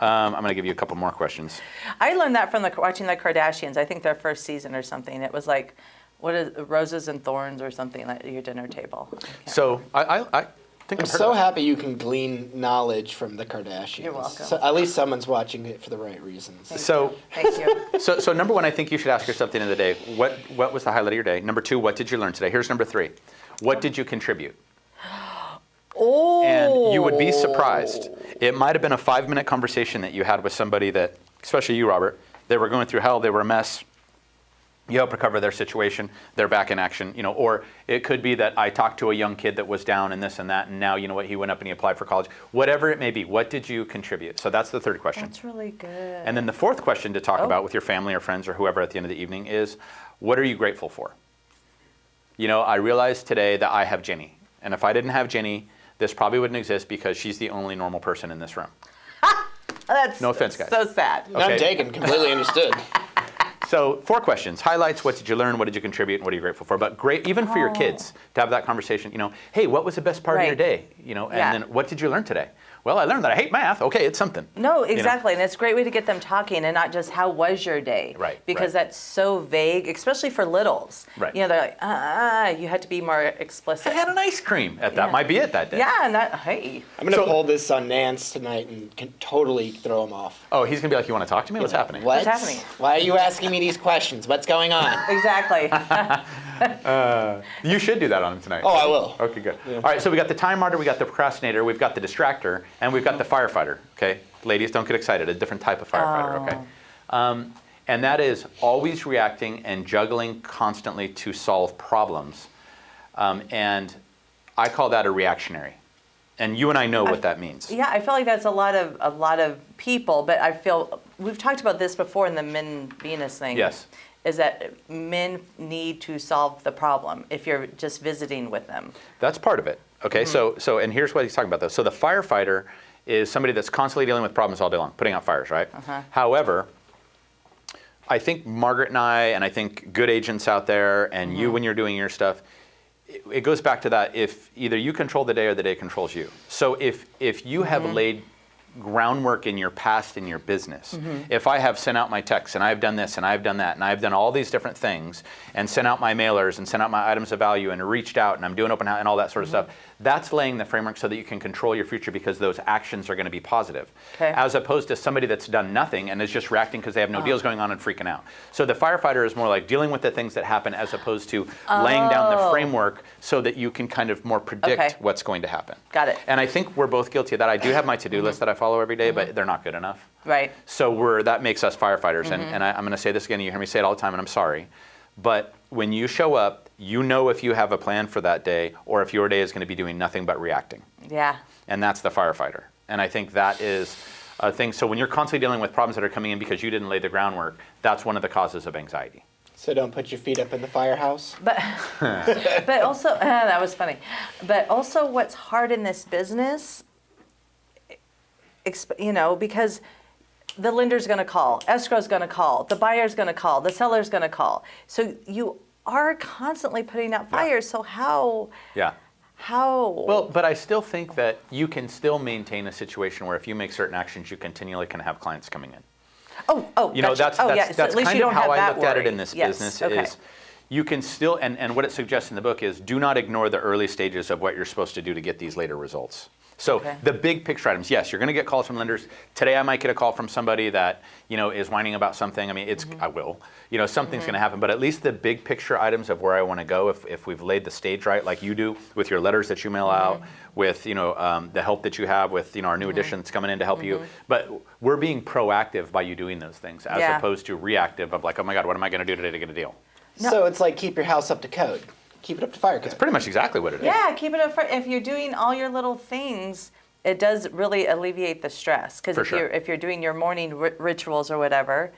[SPEAKER 1] I'm going to give you a couple more questions.
[SPEAKER 2] I learned that from watching the Kardashians. I think their first season or something. It was like, what is Roses and Thorns or something at your dinner table.
[SPEAKER 1] So I think
[SPEAKER 3] I'm so happy you can glean knowledge from the Kardashians.
[SPEAKER 2] You're welcome.
[SPEAKER 3] So at least someone's watching it for the right reasons.
[SPEAKER 2] Thank you.
[SPEAKER 1] So number 1, I think you should ask yourself at the end of the day, what was the highlight of your day? Number 2, what did you learn today? Here's number 3. What did you contribute?
[SPEAKER 2] Oh.
[SPEAKER 1] And you would be surprised. It might have been a 5-minute conversation that you had with somebody that, especially you, Robert, they were going through hell, they were a mess. You help recover their situation, they're back in action, or it could be that I talked to a young kid that was down and this and that, and now, you know what, he went up and he applied for college. Whatever it may be, what did you contribute? So that's the 3rd question.
[SPEAKER 2] That's really good.
[SPEAKER 1] And then the 4th question to talk about with your family or friends or whoever at the end of the evening is, what are you grateful for? I realized today that I have Jenny, and if I didn't have Jenny, this probably wouldn't exist because she's the only normal person in this room.
[SPEAKER 2] That's
[SPEAKER 1] No offense, guys.
[SPEAKER 2] so sad.
[SPEAKER 1] Okay.
[SPEAKER 3] None taken, completely understood.
[SPEAKER 1] So 4 questions. Highlights, what did you learn, what did you contribute, and what are you grateful for? But great, even for your kids, to have that conversation, hey, what was the best part of your day? And then what did you learn today? Well, I learned that I hate math. Okay, it's something.
[SPEAKER 2] No, exactly. And it's a great way to get them talking and not just how was your day.
[SPEAKER 1] Right.
[SPEAKER 2] Because that's so vague, especially for littles.
[SPEAKER 1] Right.
[SPEAKER 2] They're like, you had to be more explicit.
[SPEAKER 1] I had an ice cream. That might be it that day.
[SPEAKER 2] Yeah, and hey.
[SPEAKER 3] I'm going to pull this on Nance tonight and can totally throw him off.
[SPEAKER 1] Oh, he's going to be like, you want to talk to me? What's happening?
[SPEAKER 3] What?
[SPEAKER 2] What's happening?
[SPEAKER 3] Why are you asking me these questions? What's going on?
[SPEAKER 2] Exactly.
[SPEAKER 1] You should do that on him tonight.
[SPEAKER 3] Oh, I will.
[SPEAKER 1] Okay, good. All right, so we got the time martyr, we got the procrastinator, we've got the distractor, and we've got the firefighter, okay? Ladies, don't get excited. A different type of firefighter, okay? And that is always reacting and juggling constantly to solve problems. And I call that a reactionary. And you and I know what that means.
[SPEAKER 2] Yeah, I feel like that's a lot of people, but I feel we've talked about this before in the Men Venus thing.
[SPEAKER 1] Yes.
[SPEAKER 2] Is that men need to solve the problem if you're just visiting with them.
[SPEAKER 1] That's part of it. Okay, so and here's what he's talking about though. So the firefighter is somebody that's constantly dealing with problems all day long, putting out fires, right? However, I think Margaret and I think good agents out there, and you when you're doing your stuff, it goes back to that. If either you control the day or the day controls you. So if you have laid groundwork in your past in your business. If I have sent out my texts and I've done this and I've done that and I've done all these different things and sent out my mailers and sent out my items of value and reached out and I'm doing open house and all that sort of stuff, that's laying the framework so that you can control your future because those actions are going to be positive.
[SPEAKER 2] Okay.
[SPEAKER 1] As opposed to somebody that's done nothing and is just reacting because they have no deals going on and freaking out. So the firefighter is more like dealing with the things that happen as opposed to laying down the framework so that you can kind of more predict what's going to happen.
[SPEAKER 2] Got it.
[SPEAKER 1] And I think we're both guilty of that. I do have my to-do list that I follow every day, but they're not good enough.
[SPEAKER 2] Right.
[SPEAKER 1] So that makes us firefighters. And I'm going to say this again. You hear me say it all the time, and I'm sorry. But when you show up, you know if you have a plan for that day or if your day is going to be doing nothing but reacting.
[SPEAKER 2] Yeah.
[SPEAKER 1] And that's the firefighter. And I think that is a thing. So when you're constantly dealing with problems that are coming in because you didn't lay the groundwork, that's one of the causes of anxiety.
[SPEAKER 3] So don't put your feet up in the firehouse.
[SPEAKER 2] But also, that was funny. But also what's hard in this business, because the lender's going to call, escrow's going to call, the buyer's going to call, the seller's going to call. So you are constantly putting out fires. So how?
[SPEAKER 1] Yeah.
[SPEAKER 2] How?
[SPEAKER 1] Well, but I still think that you can still maintain a situation where if you make certain actions, you continually can have clients coming in.
[SPEAKER 2] Oh,
[SPEAKER 1] You know,
[SPEAKER 2] gotcha.
[SPEAKER 1] that's
[SPEAKER 2] So at least
[SPEAKER 1] kind
[SPEAKER 2] you
[SPEAKER 1] of
[SPEAKER 2] don't
[SPEAKER 1] how
[SPEAKER 2] have
[SPEAKER 1] I
[SPEAKER 2] that
[SPEAKER 1] looked at it
[SPEAKER 2] worry.
[SPEAKER 1] in this
[SPEAKER 2] Yes,
[SPEAKER 1] business
[SPEAKER 2] okay.
[SPEAKER 1] is you can still, and what it suggests in the book is do not ignore the early stages of what you're supposed to do to get these later results. So the big picture items, yes, you're going to get calls from lenders. Today I might get a call from somebody that, is whining about something. I mean, I will. Something's going to happen. But at least the big picture items of where I want to go, if we've laid the stage right, like you do with your letters that you mail out, with, the help that you have with, our new edition that's coming in to help you. But we're being proactive by you doing those things as opposed to reactive of like, oh my God, what am I going to do today to get a deal?
[SPEAKER 3] So it's like keep your house up to code. Keep it up to fire.
[SPEAKER 1] It's pretty much exactly what it is.
[SPEAKER 2] Yeah, keep it up. If you're doing all your little things, it does really alleviate the stress. Because
[SPEAKER 1] For
[SPEAKER 2] if
[SPEAKER 1] sure.
[SPEAKER 2] you're doing your morning rituals or whatever,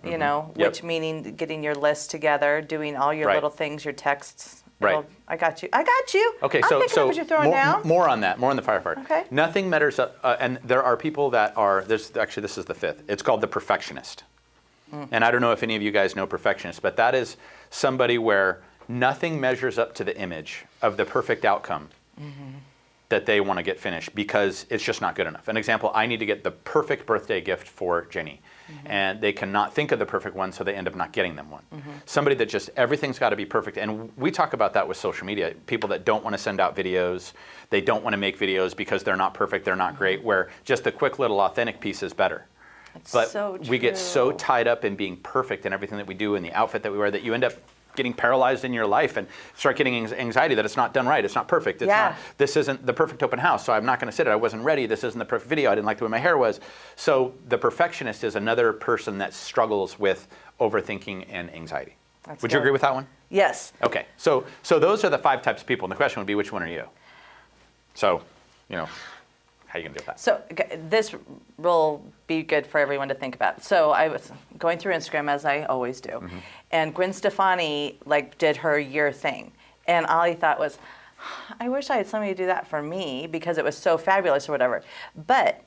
[SPEAKER 2] you know,
[SPEAKER 1] Yep.
[SPEAKER 2] which meaning getting your list together, doing all your
[SPEAKER 1] Right.
[SPEAKER 2] little things, your texts.
[SPEAKER 1] Right.
[SPEAKER 2] I got you. I got you.
[SPEAKER 1] Okay,
[SPEAKER 2] I'm
[SPEAKER 1] so
[SPEAKER 2] picking up what you're throwing down.
[SPEAKER 1] more on that, more on the fire part.
[SPEAKER 2] Okay.
[SPEAKER 1] Nothing matters, and there are people that are. This is the fifth. It's called the perfectionist, and I don't know if any of you guys know perfectionists, but that is somebody where nothing measures up to the image of the perfect outcome that they want to get finished because it's just not good enough. An example: I need to get the perfect birthday gift for Jenny. And they cannot think of the perfect one, so they end up not getting them one. Somebody that just, everything's got to be perfect. And we talk about that with social media. People that don't want to send out videos, they don't want to make videos because they're not perfect, they're not great, where just the quick little authentic piece is better.
[SPEAKER 2] It's
[SPEAKER 1] But
[SPEAKER 2] so
[SPEAKER 1] we get so
[SPEAKER 2] true.
[SPEAKER 1] tied up in being perfect in everything that we do and the outfit that we wear that you end up getting paralyzed in your life and start getting anxiety that it's not done right, it's not perfect, it's
[SPEAKER 2] Yeah.
[SPEAKER 1] not, this isn't the perfect open house, so I'm not going to sit it, I wasn't ready, this isn't the perfect video, I didn't like the way my hair was. So the perfectionist is another person that struggles with overthinking and anxiety.
[SPEAKER 2] That's
[SPEAKER 1] Would you
[SPEAKER 2] good.
[SPEAKER 1] agree with that one?
[SPEAKER 2] Yes.
[SPEAKER 1] Okay, so those are the 5 types of people, and the question would be, which one are you? So, you know, how are you going to deal with that?
[SPEAKER 2] So this will be good for everyone to think about. So I was going through Instagram, as I always do, and Gwen Stefani did her year thing, and all I thought was, I wish I had somebody to do that for me because it was so fabulous or whatever. But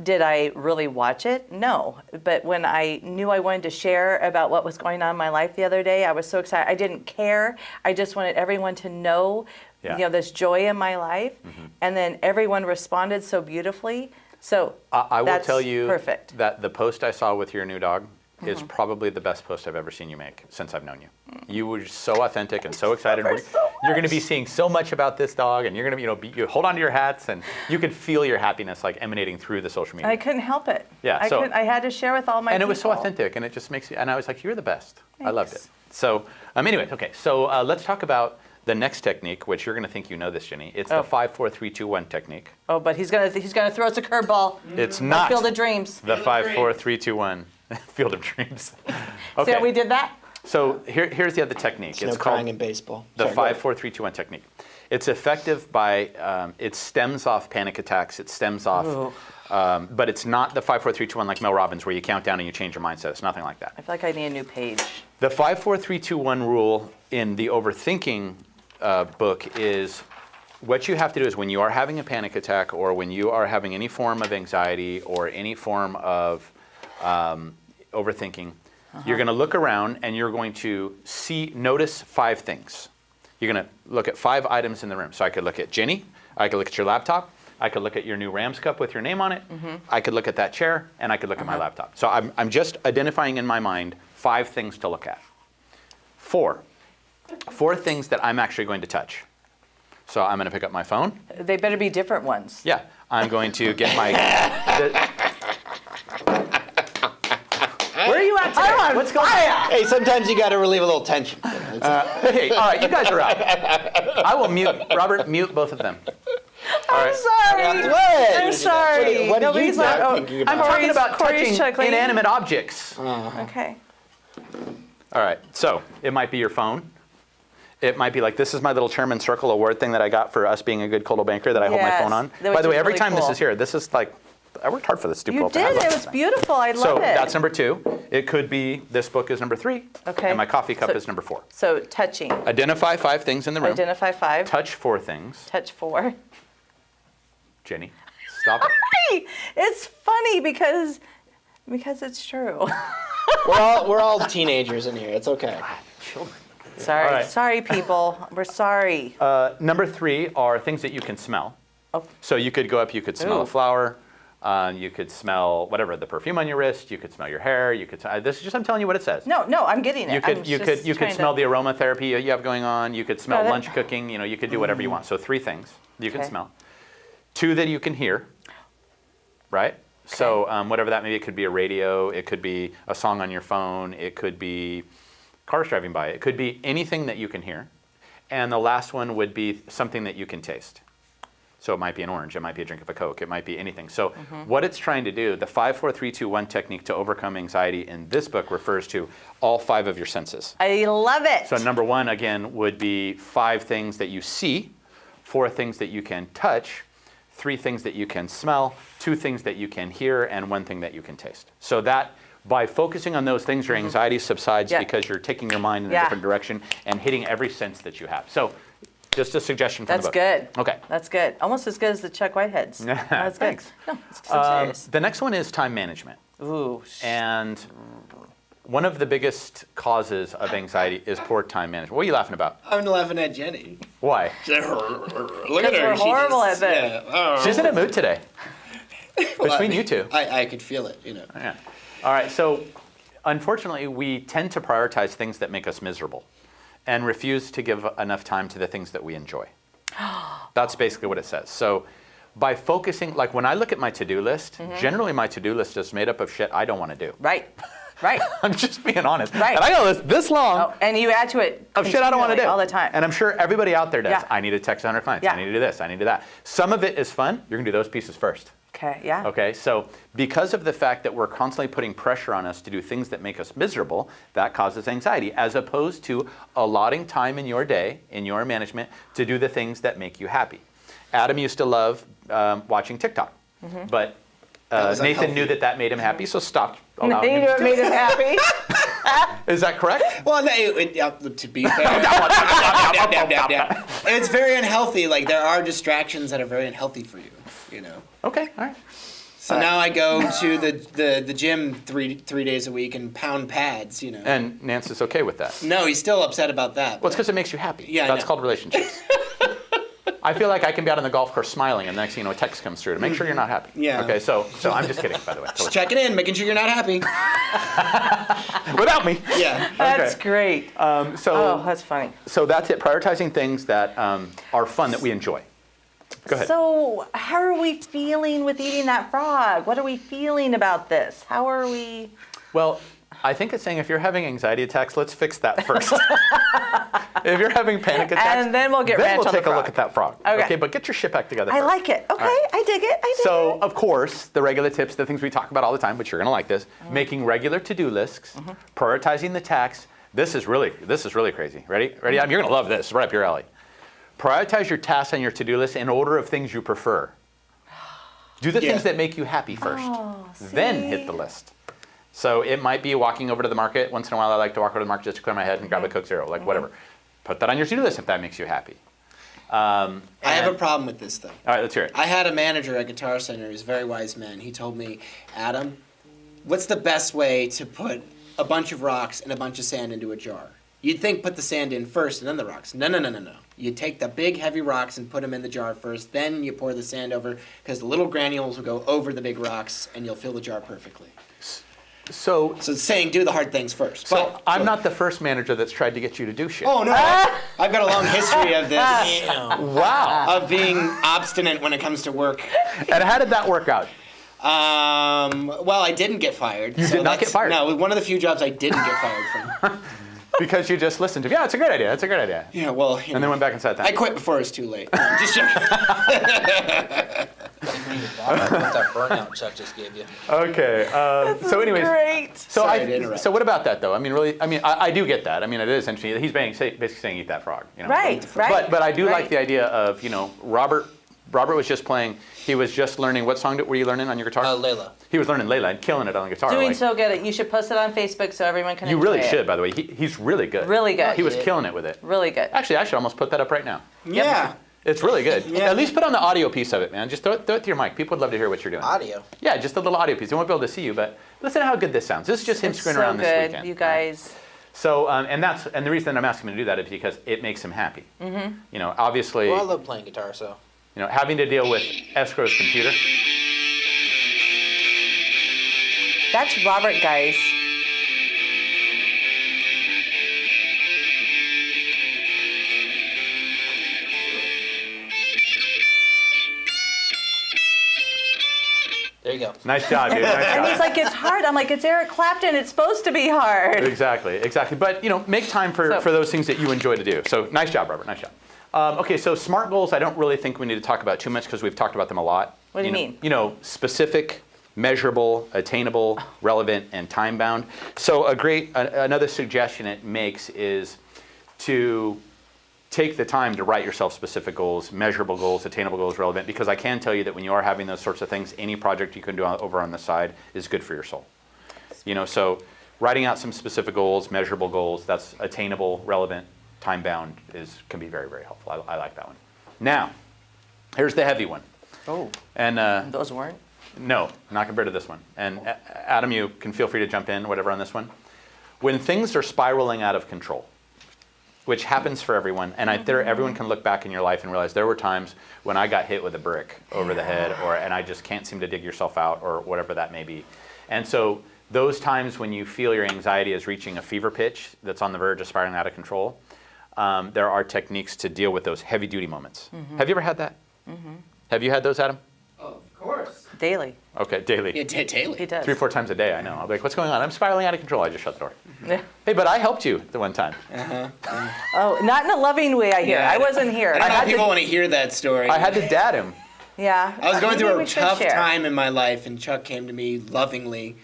[SPEAKER 2] did I really watch it? No. But when I knew I wanted to share about what was going on in my life the other day, I was so excited. I didn't care. I just wanted everyone to know,
[SPEAKER 1] Yeah.
[SPEAKER 2] this joy in my life. And then everyone responded so beautifully. So
[SPEAKER 1] I will
[SPEAKER 2] that's
[SPEAKER 1] tell you
[SPEAKER 2] perfect.
[SPEAKER 1] that the post I saw with your new dog is probably the best post I've ever seen you make since I've known you. You were so authentic and so excited.
[SPEAKER 2] her so
[SPEAKER 1] You're going to be seeing so much about this dog, and you're going to, you hold on to your hats, and you can feel your happiness emanating through the social media.
[SPEAKER 2] I couldn't help it.
[SPEAKER 1] Yeah,
[SPEAKER 2] I
[SPEAKER 1] so-
[SPEAKER 2] couldn't. I had to share with all my
[SPEAKER 1] And it was so
[SPEAKER 2] people.
[SPEAKER 1] authentic, and it just makes you. And I was like, you're the best. I loved it.
[SPEAKER 2] Thanks.
[SPEAKER 1] So, anyways, okay. So let's talk about the next technique, which you're going to think you know this, Jenny. It's
[SPEAKER 2] Oh.
[SPEAKER 1] the 5, 4, 3, 2, 1 technique.
[SPEAKER 2] Oh, but he's gonna throw us a curveball.
[SPEAKER 1] It's not
[SPEAKER 2] Field of Dreams.
[SPEAKER 1] the
[SPEAKER 8] Field of
[SPEAKER 1] 5, 4,
[SPEAKER 8] Dreams.
[SPEAKER 1] 3, 2, 1 Field of Dreams.
[SPEAKER 2] See
[SPEAKER 1] Okay.
[SPEAKER 2] how we did that?
[SPEAKER 1] So here's the other technique.
[SPEAKER 3] No
[SPEAKER 1] It's
[SPEAKER 3] crying
[SPEAKER 1] called
[SPEAKER 3] in baseball.
[SPEAKER 1] the
[SPEAKER 3] Sorry, go
[SPEAKER 1] 5,
[SPEAKER 3] ahead.
[SPEAKER 1] 4, 3, 2, 1 technique. It's effective by it stems off panic attacks. It stems off, but it's not the 5, 4, 3, 2, 1 like Mel Robbins, where you count down and you change your mindset. It's nothing like that.
[SPEAKER 2] I feel like I need a new page.
[SPEAKER 1] The 5, 4, 3, 2, 1 rule in the overthinking book is what you have to do is when you are having a panic attack or when you are having any form of anxiety or any form of overthinking, you're going to look around and you're going to notice 5 things. You're going to look at 5 items in the room. So I could look at Jenny, I could look at your laptop, I could look at your new Rams cup with your name on it, I could look at that chair, and I could look at my laptop. So I'm just identifying in my mind 5 things to look at. 4 things that I'm actually going to touch. So I'm going to pick up my phone.
[SPEAKER 2] They better be different ones.
[SPEAKER 1] Yeah, I'm going to get my. Where are you at today?
[SPEAKER 2] I'm on
[SPEAKER 1] What's going on?
[SPEAKER 3] Hey, sometimes you got to relieve a little tension.
[SPEAKER 1] Hey, all right, you guys are out. I will mute. Robert, mute both of them. All
[SPEAKER 2] I'm
[SPEAKER 1] right.
[SPEAKER 2] sorry.
[SPEAKER 3] What?
[SPEAKER 2] I'm sorry.
[SPEAKER 3] What are you
[SPEAKER 2] Nobody's
[SPEAKER 3] not
[SPEAKER 2] like,
[SPEAKER 3] thinking about?
[SPEAKER 1] I'm talking
[SPEAKER 2] Corey's-
[SPEAKER 1] about
[SPEAKER 2] Corey's
[SPEAKER 1] touching
[SPEAKER 2] chuckling.
[SPEAKER 1] inanimate objects.
[SPEAKER 2] Okay.
[SPEAKER 1] All right, so it might be your phone. It might be like, this is my little Chairman Circle award thing that I got for us being a good Coldwell banker that I hold my
[SPEAKER 2] Yes,
[SPEAKER 1] phone on.
[SPEAKER 2] which
[SPEAKER 1] By the way,
[SPEAKER 2] is
[SPEAKER 1] every
[SPEAKER 2] really
[SPEAKER 1] time this
[SPEAKER 2] cool.
[SPEAKER 1] is here, this is like, I worked hard for this stupid
[SPEAKER 2] You
[SPEAKER 1] little thing. I
[SPEAKER 2] did.
[SPEAKER 1] love
[SPEAKER 2] It
[SPEAKER 1] this
[SPEAKER 2] was
[SPEAKER 1] thing.
[SPEAKER 2] beautiful. I love
[SPEAKER 1] So
[SPEAKER 2] it.
[SPEAKER 1] that's number 2. It could be this book is number 3.
[SPEAKER 2] Okay.
[SPEAKER 1] And my coffee cup
[SPEAKER 2] So-
[SPEAKER 1] is number 4.
[SPEAKER 2] So touching.
[SPEAKER 1] Identify 5 things in the room.
[SPEAKER 2] Identify 5.
[SPEAKER 1] Touch 4 things.
[SPEAKER 2] Touch 4.
[SPEAKER 1] Jenny, stop it.
[SPEAKER 2] Hey, it's funny because it's true.
[SPEAKER 3] We're all teenagers in here. It's okay.
[SPEAKER 1] Children.
[SPEAKER 2] Sorry.
[SPEAKER 1] All right.
[SPEAKER 2] Sorry, people. We're sorry.
[SPEAKER 1] Number 3 are things that you can smell.
[SPEAKER 2] Oh.
[SPEAKER 1] So you could go up, you could smell
[SPEAKER 2] Ooh.
[SPEAKER 1] a flower. You could smell whatever, the perfume on your wrist. You could smell your hair. You could. This is just, I'm telling you what it says.
[SPEAKER 2] No, I'm getting it.
[SPEAKER 1] You
[SPEAKER 2] I'm
[SPEAKER 1] could you
[SPEAKER 2] just
[SPEAKER 1] could
[SPEAKER 2] trying
[SPEAKER 1] smell
[SPEAKER 2] to-
[SPEAKER 1] the aromatherapy you have going on. You could smell
[SPEAKER 2] Got it.
[SPEAKER 1] lunch cooking. You could do whatever you want. So 3 things you can
[SPEAKER 2] Okay.
[SPEAKER 1] smell. 2 that you can hear. Right. So whatever that may be, it could be a radio. It could be a song on your phone. It could be cars driving by. It could be anything that you can hear. And the last one would be something that you can taste. So it might be an orange, it might be a drink of a Coke, it might be anything. So what it's trying to do, the 5, 4, 3, 2, 1 technique to overcome anxiety in this book refers to all 5 of your senses.
[SPEAKER 2] I love it.
[SPEAKER 1] So number 1, again, would be 5 things that you see, 4 things that you can touch, 3 things that you can smell, 2 things that you can hear, and 1 thing that you can taste. So that, by focusing on those things, your anxiety subsides because you're taking your mind in a different direction and hitting every sense that you have. So just a suggestion from the book.
[SPEAKER 2] That's good.
[SPEAKER 1] Okay.
[SPEAKER 2] That's good. Almost as good as the Chuck Whiteheads. That's good.
[SPEAKER 1] Thanks.
[SPEAKER 2] No, it's 'cause I'm serious.
[SPEAKER 1] The next one is time management.
[SPEAKER 2] Ooh.
[SPEAKER 1] And one of the biggest causes of anxiety is poor time management. What are you laughing about?
[SPEAKER 3] I'm laughing at Jenny.
[SPEAKER 1] Why?
[SPEAKER 3] Look at her.
[SPEAKER 2] we're horrible at this.
[SPEAKER 3] Yeah. Oh.
[SPEAKER 1] She's in a mood today. Between you two.
[SPEAKER 3] I could feel it,
[SPEAKER 1] Yeah. All right, so unfortunately, we tend to prioritize things that make us miserable and refuse to give enough time to the things that we enjoy. That's basically what it says. So by focusing, like when I look at my to-do list, generally my to-do list is made up of shit I don't want to do.
[SPEAKER 2] Right. Right.
[SPEAKER 1] I'm just being honest.
[SPEAKER 2] Right.
[SPEAKER 1] And I got a list this long
[SPEAKER 2] Oh, and you add to it
[SPEAKER 1] of shit I don't want to do.
[SPEAKER 2] all the time.
[SPEAKER 1] And I'm sure everybody out there does.
[SPEAKER 2] Yeah.
[SPEAKER 1] I need to text 100 clients.
[SPEAKER 2] Yeah.
[SPEAKER 1] I need to do this. I need to do that. Some of it is fun. You're going to do those pieces first.
[SPEAKER 2] Okay, yeah.
[SPEAKER 1] Okay, so because of the fact that we're constantly putting pressure on us to do things that make us miserable, that causes anxiety, as opposed to allotting time in your day, in your management, to do the things that make you happy. Adam used to love watching TikTok, but Nathan knew that made him happy, so stopped allowing him
[SPEAKER 2] It made him happy.
[SPEAKER 1] Is that correct?
[SPEAKER 3] Well, no, to be fair, it's very unhealthy. Like there are distractions that are very unhealthy for you.
[SPEAKER 1] Okay, all right.
[SPEAKER 3] So now I go to the gym three days a week and pound pads.
[SPEAKER 1] And Nance is okay with that.
[SPEAKER 3] No, he's still upset about that.
[SPEAKER 1] Well, it's because it makes you happy.
[SPEAKER 3] Yeah, I
[SPEAKER 1] That's
[SPEAKER 3] know.
[SPEAKER 1] called relationships. I feel like I can be out on the golf course smiling, and the next thing you know, a text comes through to make sure you're not happy.
[SPEAKER 3] Yeah.
[SPEAKER 1] Okay, so I'm just kidding, by the way.
[SPEAKER 3] Just checking in, making sure you're not happy.
[SPEAKER 1] Without me.
[SPEAKER 3] Yeah.
[SPEAKER 2] That's
[SPEAKER 1] Okay.
[SPEAKER 2] great.
[SPEAKER 1] So
[SPEAKER 2] Oh, that's funny.
[SPEAKER 1] So that's it. Prioritizing things that are fun, that we enjoy. Go ahead.
[SPEAKER 2] So, how are we feeling with eating that frog? What are we feeling about this? How are we?
[SPEAKER 1] Well, I think it's saying if you're having anxiety attacks, let's fix that first. If you're having panic attacks,
[SPEAKER 2] And then we'll get ranch on the
[SPEAKER 1] take a look
[SPEAKER 2] frog.
[SPEAKER 1] at that frog.
[SPEAKER 2] Okay.
[SPEAKER 1] But get your shit back together
[SPEAKER 2] I
[SPEAKER 1] first.
[SPEAKER 2] like it. Okay,
[SPEAKER 1] right.
[SPEAKER 2] I dig it. I dig
[SPEAKER 1] So,
[SPEAKER 2] it.
[SPEAKER 1] of course, the regular tips, the things we talk about all the time, but you're going to like this, making regular to-do lists, prioritizing the tasks. This is really crazy. Ready? You're going to love this. Right up your alley. Prioritize your tasks on your to-do list in order of things you prefer. Do the things that make you happy first. Then hit the list. So it might be walking over to the market. Once in a while, I like to walk over to the market just to clear my head and grab a Coke Zero, like whatever. Put that on your to-do list if that makes you happy.
[SPEAKER 3] I have a problem with this, though.
[SPEAKER 1] All right, let's hear it.
[SPEAKER 3] I had a manager at Guitar Center. He's a very wise man. He told me, Adam, what's the best way to put a bunch of rocks and a bunch of sand into a jar? You'd think put the sand in first and then the rocks. No. You take the big heavy rocks and put them in the jar first, then you pour the sand over, because the little granules will go over the big rocks and you'll fill the jar perfectly.
[SPEAKER 1] So
[SPEAKER 3] it's saying do the hard things first.
[SPEAKER 1] So I'm not the first manager that's tried to get you to do shit.
[SPEAKER 3] Oh, no. I've got a long history of this.
[SPEAKER 1] Wow.
[SPEAKER 3] Of being obstinate when it comes to work.
[SPEAKER 1] And how did that work out?
[SPEAKER 3] Well, I didn't get fired.
[SPEAKER 1] You did not get fired?
[SPEAKER 3] No, one of the few jobs I didn't get fired from.
[SPEAKER 1] Because you just listened to, it's a great idea, it's a great idea.
[SPEAKER 3] Yeah, well,
[SPEAKER 1] And then went back and sat down.
[SPEAKER 3] I quit before it was too late. No, just joking.
[SPEAKER 6] What's that burnout Chuck just gave you?
[SPEAKER 1] Okay. So anyways.
[SPEAKER 2] Great.
[SPEAKER 3] Sorry to interrupt.
[SPEAKER 1] So what about that though? I mean, really, I do get that. I mean, it is interesting. He's basically saying eat that frog.
[SPEAKER 2] Right.
[SPEAKER 1] But I do like
[SPEAKER 2] right.
[SPEAKER 1] the idea of, Robert was just playing, he was just learning, what song were you learning on your guitar?
[SPEAKER 6] Layla.
[SPEAKER 1] He was learning Layla and killing it on the guitar.
[SPEAKER 2] Doing so good. You should post it on Facebook so everyone can
[SPEAKER 1] You
[SPEAKER 2] enjoy
[SPEAKER 1] really
[SPEAKER 2] it.
[SPEAKER 1] should, by the way. He's really good.
[SPEAKER 2] Really good.
[SPEAKER 1] He was killing it with it.
[SPEAKER 2] Really good.
[SPEAKER 1] Actually, I should almost put that up right now.
[SPEAKER 3] Yeah.
[SPEAKER 1] It's really good.
[SPEAKER 3] Yeah.
[SPEAKER 1] At least put on the audio piece of it, man. Just throw it to your mic. People would love to hear what you're doing.
[SPEAKER 6] Audio.
[SPEAKER 1] Yeah, just a little audio piece. They won't be able to see you, but listen to how good this sounds. This is just him
[SPEAKER 2] It's
[SPEAKER 1] screwing
[SPEAKER 2] so
[SPEAKER 1] around
[SPEAKER 2] good,
[SPEAKER 1] this weekend.
[SPEAKER 2] you guys.
[SPEAKER 1] So, and the reason that I'm asking him to do that is because it makes him happy. Mm-hmm. Obviously,
[SPEAKER 6] Well, I love playing guitar, so.
[SPEAKER 1] having to deal with Escrow's computer.
[SPEAKER 2] That's Robert, guys.
[SPEAKER 6] There you go.
[SPEAKER 1] Nice job, dude. Nice
[SPEAKER 2] And
[SPEAKER 1] job.
[SPEAKER 2] he's like, it's hard. I'm like, it's Eric Clapton. It's supposed to be hard.
[SPEAKER 1] Exactly. But make time for those things that you enjoy to do. So nice job, Robert. Nice job. Okay, so SMART goals, I don't really think we need to talk about too much because we've talked about them a lot.
[SPEAKER 2] What do you mean?
[SPEAKER 1] You know, specific, measurable, attainable, relevant, and time-bound. So another suggestion it makes is to take the time to write yourself specific goals, measurable goals, attainable goals, relevant, because I can tell you that when you are having those sorts of things, any project you can do over on the side is good for your soul. You know, so writing out some specific goals, measurable goals, that's attainable, relevant, time-bound can be very, very helpful. I like that one. Now, here's the heavy one.
[SPEAKER 2] Oh.
[SPEAKER 1] And
[SPEAKER 2] Those weren't?
[SPEAKER 1] no, not compared to this one. And Adam, you can feel free to jump in, whatever, on this one. When things are spiraling out of control, which happens for everyone, and everyone can look back in your life and realize there were times when I got hit with a brick over the head, and I just can't seem to dig yourself out, or whatever that may be. And so those times when you feel your anxiety is reaching a fever pitch that's on the verge of spiraling out of control, there are techniques to deal with those heavy-duty moments. Have you ever had that? Have you had those, Adam?
[SPEAKER 8] Of course.
[SPEAKER 2] Daily.
[SPEAKER 1] Okay, daily.
[SPEAKER 3] Yeah, daily.
[SPEAKER 2] He does.
[SPEAKER 1] 3 or 4 times a day, I know. I'll be like, what's going on? I'm spiraling out of control. I just shut the door.
[SPEAKER 2] Yeah.
[SPEAKER 1] Hey, but I helped you the one time.
[SPEAKER 2] Oh, not in a loving way, I hear.
[SPEAKER 3] Yeah,
[SPEAKER 2] I wasn't here.
[SPEAKER 3] I don't know
[SPEAKER 2] had
[SPEAKER 3] if people
[SPEAKER 2] to,
[SPEAKER 3] want to hear that story.
[SPEAKER 1] I had to dad him.
[SPEAKER 2] yeah.
[SPEAKER 3] I was going
[SPEAKER 2] Maybe
[SPEAKER 3] through
[SPEAKER 2] we
[SPEAKER 3] a
[SPEAKER 2] should
[SPEAKER 3] tough
[SPEAKER 2] share.
[SPEAKER 3] time in my life, and Chuck came to me lovingly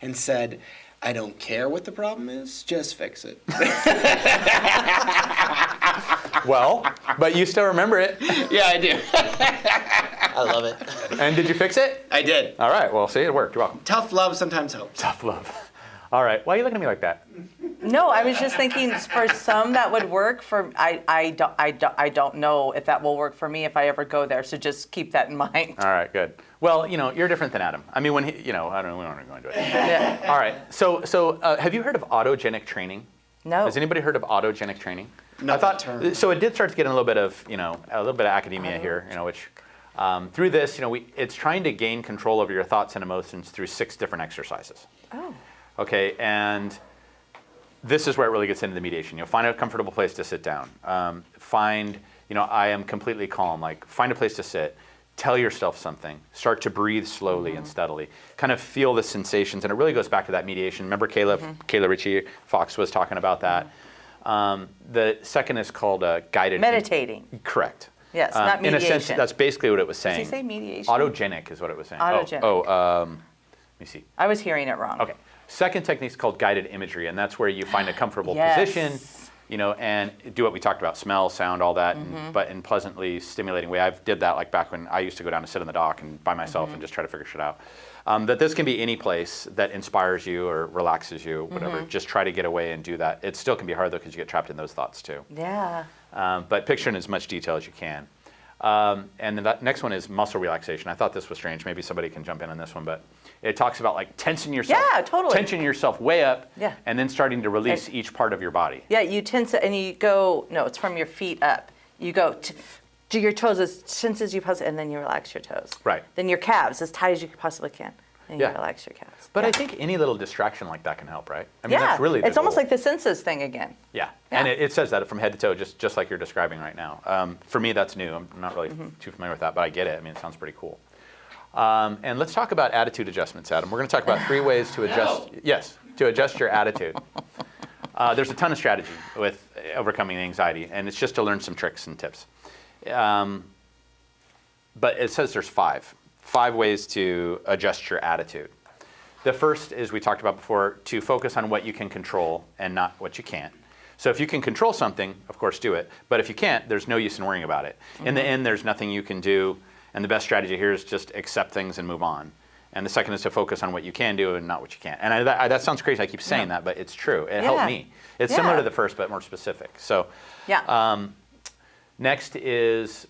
[SPEAKER 3] and said, I don't care what the problem is, just fix it.
[SPEAKER 1] Well, but you still remember it.
[SPEAKER 3] Yeah, I do.
[SPEAKER 6] I love it.
[SPEAKER 1] And did you fix it?
[SPEAKER 3] I did.
[SPEAKER 1] All right, well, see, it worked. You're welcome.
[SPEAKER 3] Tough love sometimes helps.
[SPEAKER 1] Tough love. All right, why are you looking at me like that?
[SPEAKER 2] No, I was just thinking for some that would work. For I don't know if that will work for me if I ever go there. So just keep that in mind.
[SPEAKER 1] All right, good. Well, you know, you're different than Adam. I mean, when he, you know, I don't know, we don't want to go into it.
[SPEAKER 2] Yeah.
[SPEAKER 1] All right, so have you heard of autogenic training?
[SPEAKER 2] No.
[SPEAKER 1] Has anybody heard of autogenic training?
[SPEAKER 3] Not
[SPEAKER 1] I thought
[SPEAKER 3] that term.
[SPEAKER 1] so. It did start to get a little bit of, you know, academia here, you know, which through this, you know, it's trying to gain control over your thoughts and emotions through 6 different exercises.
[SPEAKER 2] Oh.
[SPEAKER 1] Okay, and this is where it really gets into the mediation. You know, find a comfortable place to sit down. You know, I am completely calm. Like, find a place to sit. Tell yourself something. Start to breathe slowly and steadily. Kind of feel the sensations, and it really goes back to that mediation. Remember Kayla Ritchie Fox was talking about that. The second is called guided
[SPEAKER 2] Meditating.
[SPEAKER 1] Correct.
[SPEAKER 2] Yes, not
[SPEAKER 1] In a sense,
[SPEAKER 2] mediation.
[SPEAKER 1] that's basically what it was saying.
[SPEAKER 2] Did he say mediation?
[SPEAKER 1] Autogenic is what it was saying.
[SPEAKER 2] Autogenic.
[SPEAKER 1] Let me see.
[SPEAKER 2] I was hearing it wrong.
[SPEAKER 1] Okay. Second technique is called guided imagery, and that's where you find a comfortable
[SPEAKER 2] Yes.
[SPEAKER 1] position, you know, and do what we talked about: smell, sound, all that, but in pleasantly stimulating way. I did that like back when I used to go down to sit on the dock and by myself and just try to figure shit out. That this can be any place that inspires you or relaxes you, whatever. Just try to get away and do that. It still can be hard though because you get trapped in those thoughts too.
[SPEAKER 2] Yeah.
[SPEAKER 1] But picture in as much detail as you can. And the next one is muscle relaxation. I thought this was strange. Maybe somebody can jump in on this one, but it talks about like tensing yourself.
[SPEAKER 2] Yeah, totally.
[SPEAKER 1] Tensing yourself way up.
[SPEAKER 2] Yeah.
[SPEAKER 1] And then starting to release each part of your body.
[SPEAKER 2] Yeah, you tense it and you go, no, it's from your feet up. You go to your toes as tense as you possibly, and then you relax your toes.
[SPEAKER 1] Right.
[SPEAKER 2] Then your calves as tight as you possibly can. And you
[SPEAKER 1] Yeah.
[SPEAKER 2] relax your calves.
[SPEAKER 1] But
[SPEAKER 2] yeah.
[SPEAKER 1] I think any little distraction like that can help, right? I mean,
[SPEAKER 2] yeah,
[SPEAKER 1] that's really the
[SPEAKER 2] it's almost
[SPEAKER 1] goal.
[SPEAKER 2] like the senses thing again.
[SPEAKER 1] Yeah.
[SPEAKER 2] Yeah.
[SPEAKER 1] And it says that from head to toe, just like you're describing right now. For me, that's new. I'm not really too familiar with that, but I get it. I mean, it sounds pretty cool. And let's talk about attitude adjustments, Adam. We're going to talk about 3 ways to adjust. Yes, to adjust your attitude. There's a ton of strategy with overcoming anxiety, and it's just to learn some tricks and tips. But it says there's 5 ways to adjust your attitude. The first is, we talked about before, to focus on what you can control and not what you can't. So if you can control something, of course, do it. But if you can't, there's no use in worrying about it. In the end, there's nothing you can do. And the best strategy here is just accept things and move on. And the second is to focus on what you can do and not what you can't. And that sounds crazy. I keep saying that, but it's true. It helped me. It's similar to the first, but more specific. So next is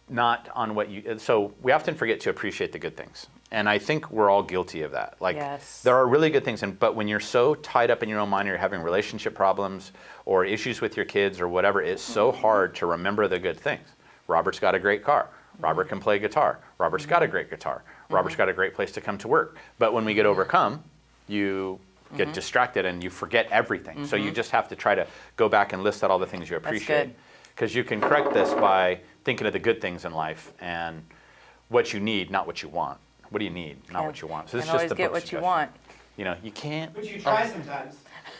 [SPEAKER 1] not on what you, so we often forget to appreciate the good things. And I think we're all guilty of that. Like, there are really good things, but when you're so tied up in your own mind, or you're having relationship problems or issues with your kids or whatever, it's so hard to remember the good things. Robert's got a great car. Robert can play guitar. Robert's got a great guitar. Robert's got a great place to come to work. But when we get overcome, you get distracted and you forget everything. So you just have to try to go back and list out all the things you appreciate. Because you can correct this by thinking of the good things in life and what you need, not what you want. What do you need, not what you want? So this is just the
[SPEAKER 2] get
[SPEAKER 1] book
[SPEAKER 2] what you
[SPEAKER 1] suggestion.
[SPEAKER 2] want.
[SPEAKER 1] You know, you can't.
[SPEAKER 8] But you try sometimes.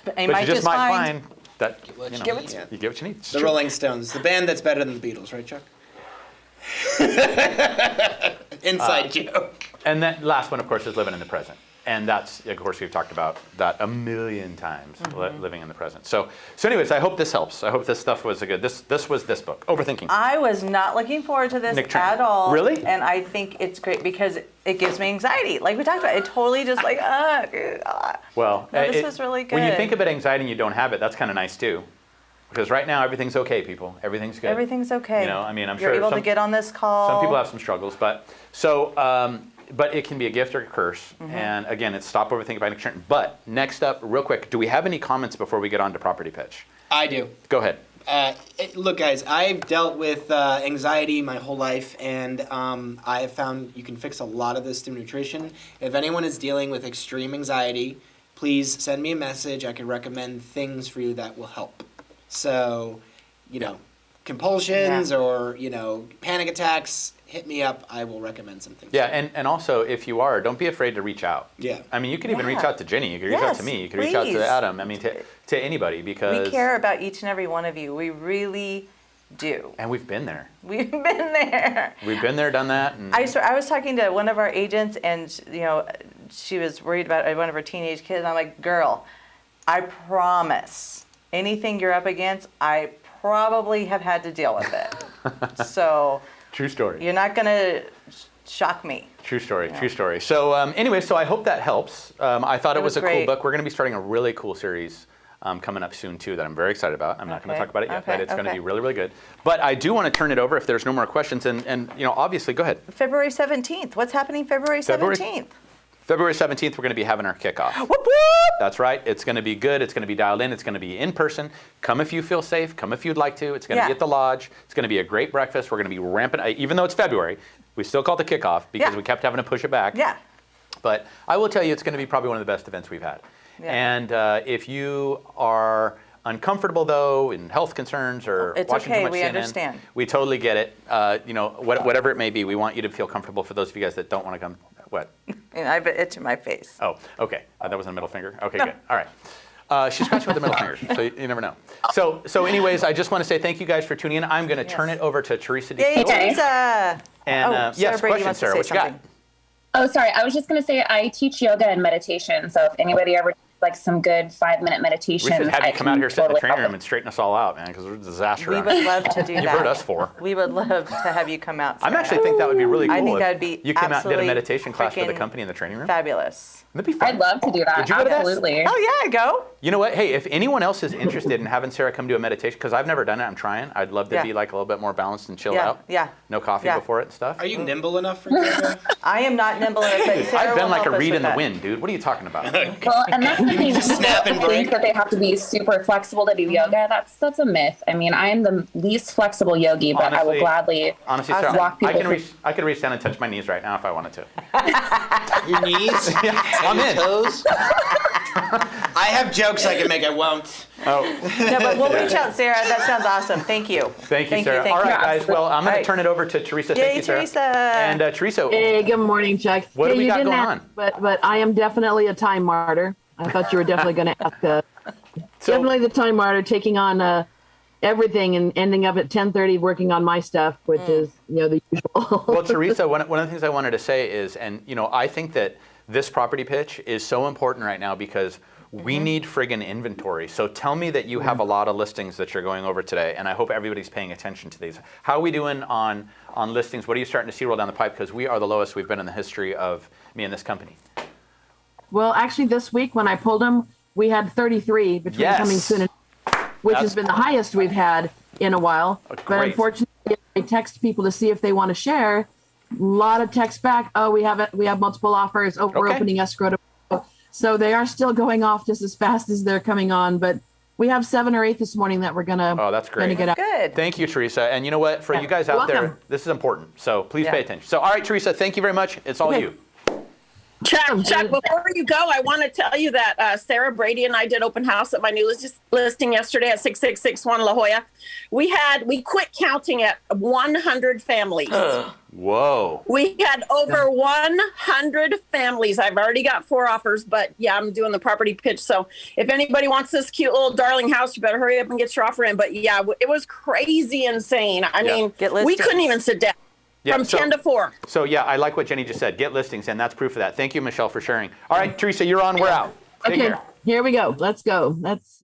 [SPEAKER 2] But
[SPEAKER 1] But you just might find That
[SPEAKER 6] Give what
[SPEAKER 1] you
[SPEAKER 6] you
[SPEAKER 1] know,
[SPEAKER 6] need.
[SPEAKER 3] Yeah.
[SPEAKER 1] you get what you need. It's
[SPEAKER 3] The
[SPEAKER 1] true.
[SPEAKER 3] Rolling Stones, the band that's better than the Beatles, right, Chuck? Inside joke.
[SPEAKER 1] And that last one, of course, is living in the present. And that's, of course, we've talked about that a million times, living in the present. So anyways, I hope this helps. I hope this stuff was this was this book, Overthinking.
[SPEAKER 2] I was not looking forward to this
[SPEAKER 1] Nick Turner.
[SPEAKER 2] at all.
[SPEAKER 1] Really?
[SPEAKER 2] And I think it's great because it gives me anxiety. Like we talked about, it totally just like,
[SPEAKER 1] Well,
[SPEAKER 2] No, this was really
[SPEAKER 1] When you
[SPEAKER 2] good.
[SPEAKER 1] think about anxiety and you don't have it, that's kind of nice too. Because right now, everything's okay, people. Everything's good.
[SPEAKER 2] Everything's okay.
[SPEAKER 1] You know, I mean, I'm
[SPEAKER 2] You're
[SPEAKER 1] sure
[SPEAKER 2] able to get on this call.
[SPEAKER 1] some people have some struggles, but but it can be a gift or a curse.
[SPEAKER 2] Mm-hmm.
[SPEAKER 1] And again, it's stop overthinking by Nick Turner. But next up, real quick, do we have any comments before we get on to property pitch?
[SPEAKER 3] I do.
[SPEAKER 1] Go ahead.
[SPEAKER 3] Look, guys, I've dealt with anxiety my whole life, and I have found you can fix a lot of this through nutrition. If anyone is dealing with extreme anxiety, please send me a message. I can recommend things for you that will help. So, compulsions or, panic attacks, hit me up. I will recommend some things.
[SPEAKER 1] Yeah, and also, if you are, don't be afraid to reach out.
[SPEAKER 3] Yeah.
[SPEAKER 1] I mean, you could even reach
[SPEAKER 2] Yeah.
[SPEAKER 1] out to Jenny. You could reach out to
[SPEAKER 2] Yes,
[SPEAKER 1] me. You could reach out
[SPEAKER 2] please.
[SPEAKER 1] to Adam. I mean, to anybody because...
[SPEAKER 2] We care about each and every one of you. We really do.
[SPEAKER 1] And we've been there.
[SPEAKER 2] We've been there.
[SPEAKER 1] We've been there, done that. And
[SPEAKER 2] I was talking to one of our agents, and she was worried about one of her teenage kids. I'm like, girl, I promise, anything you're up against, I probably have had to deal with it. So
[SPEAKER 1] true story.
[SPEAKER 2] you're not gonna shock me.
[SPEAKER 1] True story, true story. So anyway, so I hope that helps. I thought it was a cool
[SPEAKER 2] great.
[SPEAKER 1] book. We're going to be starting a really cool series coming up soon, too, that I'm very excited about. I'm not going to
[SPEAKER 2] Okay,
[SPEAKER 1] talk about it yet,
[SPEAKER 2] okay,
[SPEAKER 1] but it's going to
[SPEAKER 2] okay.
[SPEAKER 1] be really, really good. But I do want to turn it over if there's no more questions. And obviously, go ahead.
[SPEAKER 2] February 17th. What's happening February 17th?
[SPEAKER 1] February 17th, we're going to be having our kickoff.
[SPEAKER 2] Whoop, whoop.
[SPEAKER 1] That's right. It's going to be good. It's going to be dialed in. It's going to be in person. Come if you feel safe. Come if you'd like to. It's going to
[SPEAKER 2] Yeah.
[SPEAKER 1] be at the lodge. It's going to be a great breakfast. We're going to be ramping. Even though it's February, we still call it the kickoff because
[SPEAKER 2] Yeah.
[SPEAKER 1] we kept having to push it back.
[SPEAKER 2] Yeah.
[SPEAKER 1] But I will tell you, it's going to be probably one of the best events we've had.
[SPEAKER 2] Yeah.
[SPEAKER 1] And if you are uncomfortable, though, in health concerns or
[SPEAKER 2] It's
[SPEAKER 1] watching
[SPEAKER 2] okay,
[SPEAKER 1] too much
[SPEAKER 2] we
[SPEAKER 1] CNN,
[SPEAKER 2] understand.
[SPEAKER 1] we totally get it. Whatever it may be, we want you to feel comfortable. For those of you guys that don't want to come, what?
[SPEAKER 2] And I have an itch in my face.
[SPEAKER 1] Oh, okay. That wasn't a middle finger. Okay, good. All right. She's scratching with the middle finger, so you never know. So anyways, I just want to say thank you guys for tuning in. I'm going to turn it over to Teresa.
[SPEAKER 2] Yay,
[SPEAKER 1] DeSilva.
[SPEAKER 2] Teresa!
[SPEAKER 1] And
[SPEAKER 2] Sarah
[SPEAKER 1] yes,
[SPEAKER 2] Brady
[SPEAKER 1] question,
[SPEAKER 2] wants to
[SPEAKER 1] Sarah.
[SPEAKER 2] say
[SPEAKER 1] What you got?
[SPEAKER 2] something.
[SPEAKER 9] Oh, sorry. I was just going to say I teach yoga and meditation. So if anybody ever like some good 5-minute
[SPEAKER 1] We
[SPEAKER 9] meditations,
[SPEAKER 1] should have
[SPEAKER 9] I
[SPEAKER 1] you come
[SPEAKER 9] can
[SPEAKER 1] out here, sit in the
[SPEAKER 9] totally
[SPEAKER 1] training
[SPEAKER 9] help
[SPEAKER 1] room, and straighten us all out, man, because we're a disaster.
[SPEAKER 2] We would love to do that.
[SPEAKER 1] You've heard us for.
[SPEAKER 2] We would love to have you come out.
[SPEAKER 1] I'm
[SPEAKER 2] Sarah.
[SPEAKER 1] actually think that would be really cool.
[SPEAKER 2] I think
[SPEAKER 1] if
[SPEAKER 2] that'd be
[SPEAKER 1] you came out and did a
[SPEAKER 2] absolutely
[SPEAKER 1] meditation class for the
[SPEAKER 2] freaking
[SPEAKER 1] company in the training room.
[SPEAKER 2] Fabulous.
[SPEAKER 1] That'd be fun.
[SPEAKER 9] I'd love to do that.
[SPEAKER 1] Would you go to that?
[SPEAKER 9] Absolutely.
[SPEAKER 2] Oh yeah, go.
[SPEAKER 1] You know what? Hey, if anyone else is interested in having Sarah come do a meditation, because I've never done it, I'm trying. I'd love to
[SPEAKER 2] Yeah.
[SPEAKER 1] be like a little bit more balanced and chilled
[SPEAKER 2] Yeah,
[SPEAKER 1] out.
[SPEAKER 2] yeah.
[SPEAKER 1] No coffee
[SPEAKER 2] Yeah.
[SPEAKER 1] before it and stuff.
[SPEAKER 3] Are you nimble enough for yoga?
[SPEAKER 2] I am not nimble enough, but Sarah
[SPEAKER 1] I've been
[SPEAKER 2] will
[SPEAKER 1] like a
[SPEAKER 2] help us
[SPEAKER 1] reed
[SPEAKER 2] with
[SPEAKER 1] in the
[SPEAKER 2] that.
[SPEAKER 1] wind, dude. What are you talking about?
[SPEAKER 9] Well, and that's the thing.
[SPEAKER 3] just snap and
[SPEAKER 9] People think
[SPEAKER 3] break.
[SPEAKER 9] that they have to be super flexible to do yoga. That's a myth. I mean, I am the least flexible yogi, but I
[SPEAKER 1] Honestly-
[SPEAKER 9] will gladly
[SPEAKER 1] Honestly,
[SPEAKER 2] Awesome.
[SPEAKER 1] Sarah,
[SPEAKER 9] walk people through.
[SPEAKER 1] I could reach down and touch my knees right now if I wanted to.
[SPEAKER 3] Your knees?
[SPEAKER 1] I'm in.
[SPEAKER 6] Toes?
[SPEAKER 3] I have jokes I can make. I won't.
[SPEAKER 1] Oh,
[SPEAKER 2] No, but we'll reach out, Sarah. That sounds awesome. Thank you.
[SPEAKER 1] thank you, Sarah.
[SPEAKER 2] Thank
[SPEAKER 1] All
[SPEAKER 2] you.
[SPEAKER 1] right, guys. Well, I'm going
[SPEAKER 2] All
[SPEAKER 1] to
[SPEAKER 2] right.
[SPEAKER 1] turn it over to Teresa.
[SPEAKER 2] Yay,
[SPEAKER 1] Thank you, Sarah.
[SPEAKER 2] Teresa.
[SPEAKER 1] And Teresa,
[SPEAKER 10] Hey, good morning, Chuck.
[SPEAKER 1] What do
[SPEAKER 10] Hey,
[SPEAKER 1] we
[SPEAKER 10] you
[SPEAKER 1] got
[SPEAKER 10] didn't
[SPEAKER 1] going
[SPEAKER 10] ask,
[SPEAKER 1] on?
[SPEAKER 10] But I am definitely a time martyr. I thought you were definitely going to ask.
[SPEAKER 1] So-
[SPEAKER 10] Definitely the time martyr, taking on everything and ending up at 10:30 working on my stuff, which is the usual.
[SPEAKER 1] Well, Teresa, one of the things I wanted to say is, and I think that this property pitch is so important right now because we need friggin' inventory. So tell me that you have a lot of listings that you're going over today, and I hope everybody's paying attention to these. How are we doing on listings? What are you starting to see roll down the pipe? Because we are the lowest we've been in the history of me and this company.
[SPEAKER 10] Well, actually, this week when I pulled them, we had 33 between
[SPEAKER 1] Yes.
[SPEAKER 10] coming soon and which
[SPEAKER 1] That's-
[SPEAKER 10] has been the highest we've had in a while. But
[SPEAKER 1] Great.
[SPEAKER 10] unfortunately, I text people to see if they want to share. A lot of text back. Oh, we have multiple offers. Oh, we're
[SPEAKER 1] Okay.
[SPEAKER 10] opening escrow. So they are still going off just as fast as they're coming on. But we have 7 or 8 this morning that we're gonna.
[SPEAKER 1] Oh, that's great.
[SPEAKER 10] Gonna get out.
[SPEAKER 2] Good.
[SPEAKER 1] Thank you, Teresa. And you know what? For
[SPEAKER 10] Yeah.
[SPEAKER 1] you guys out there,
[SPEAKER 10] Welcome.
[SPEAKER 1] this is important. So please
[SPEAKER 2] Yeah.
[SPEAKER 1] pay attention. So, all right, Teresa, thank you very much. It's all
[SPEAKER 10] Okay.
[SPEAKER 1] you.
[SPEAKER 11] Chuck, before you go, I want to tell you that Sarah Brady and I did open house at my new listing yesterday at 6661 La Jolla. We quit counting at 100 families.
[SPEAKER 1] Whoa.
[SPEAKER 11] We had over 100 families. I've already got 4 offers, but yeah, I'm doing the property pitch. So if anybody wants this cute little darling house, you better hurry up and get your offer in. But yeah, it was crazy insane. I mean, we couldn't even sit down. From 10 to 4.
[SPEAKER 1] So yeah, I like what Jenny just said. Get listings, and that's proof of that. Thank you, Michelle, for sharing. All right, Teresa, you're on. We're out. Take care.
[SPEAKER 10] Here we go. Let's go. Let's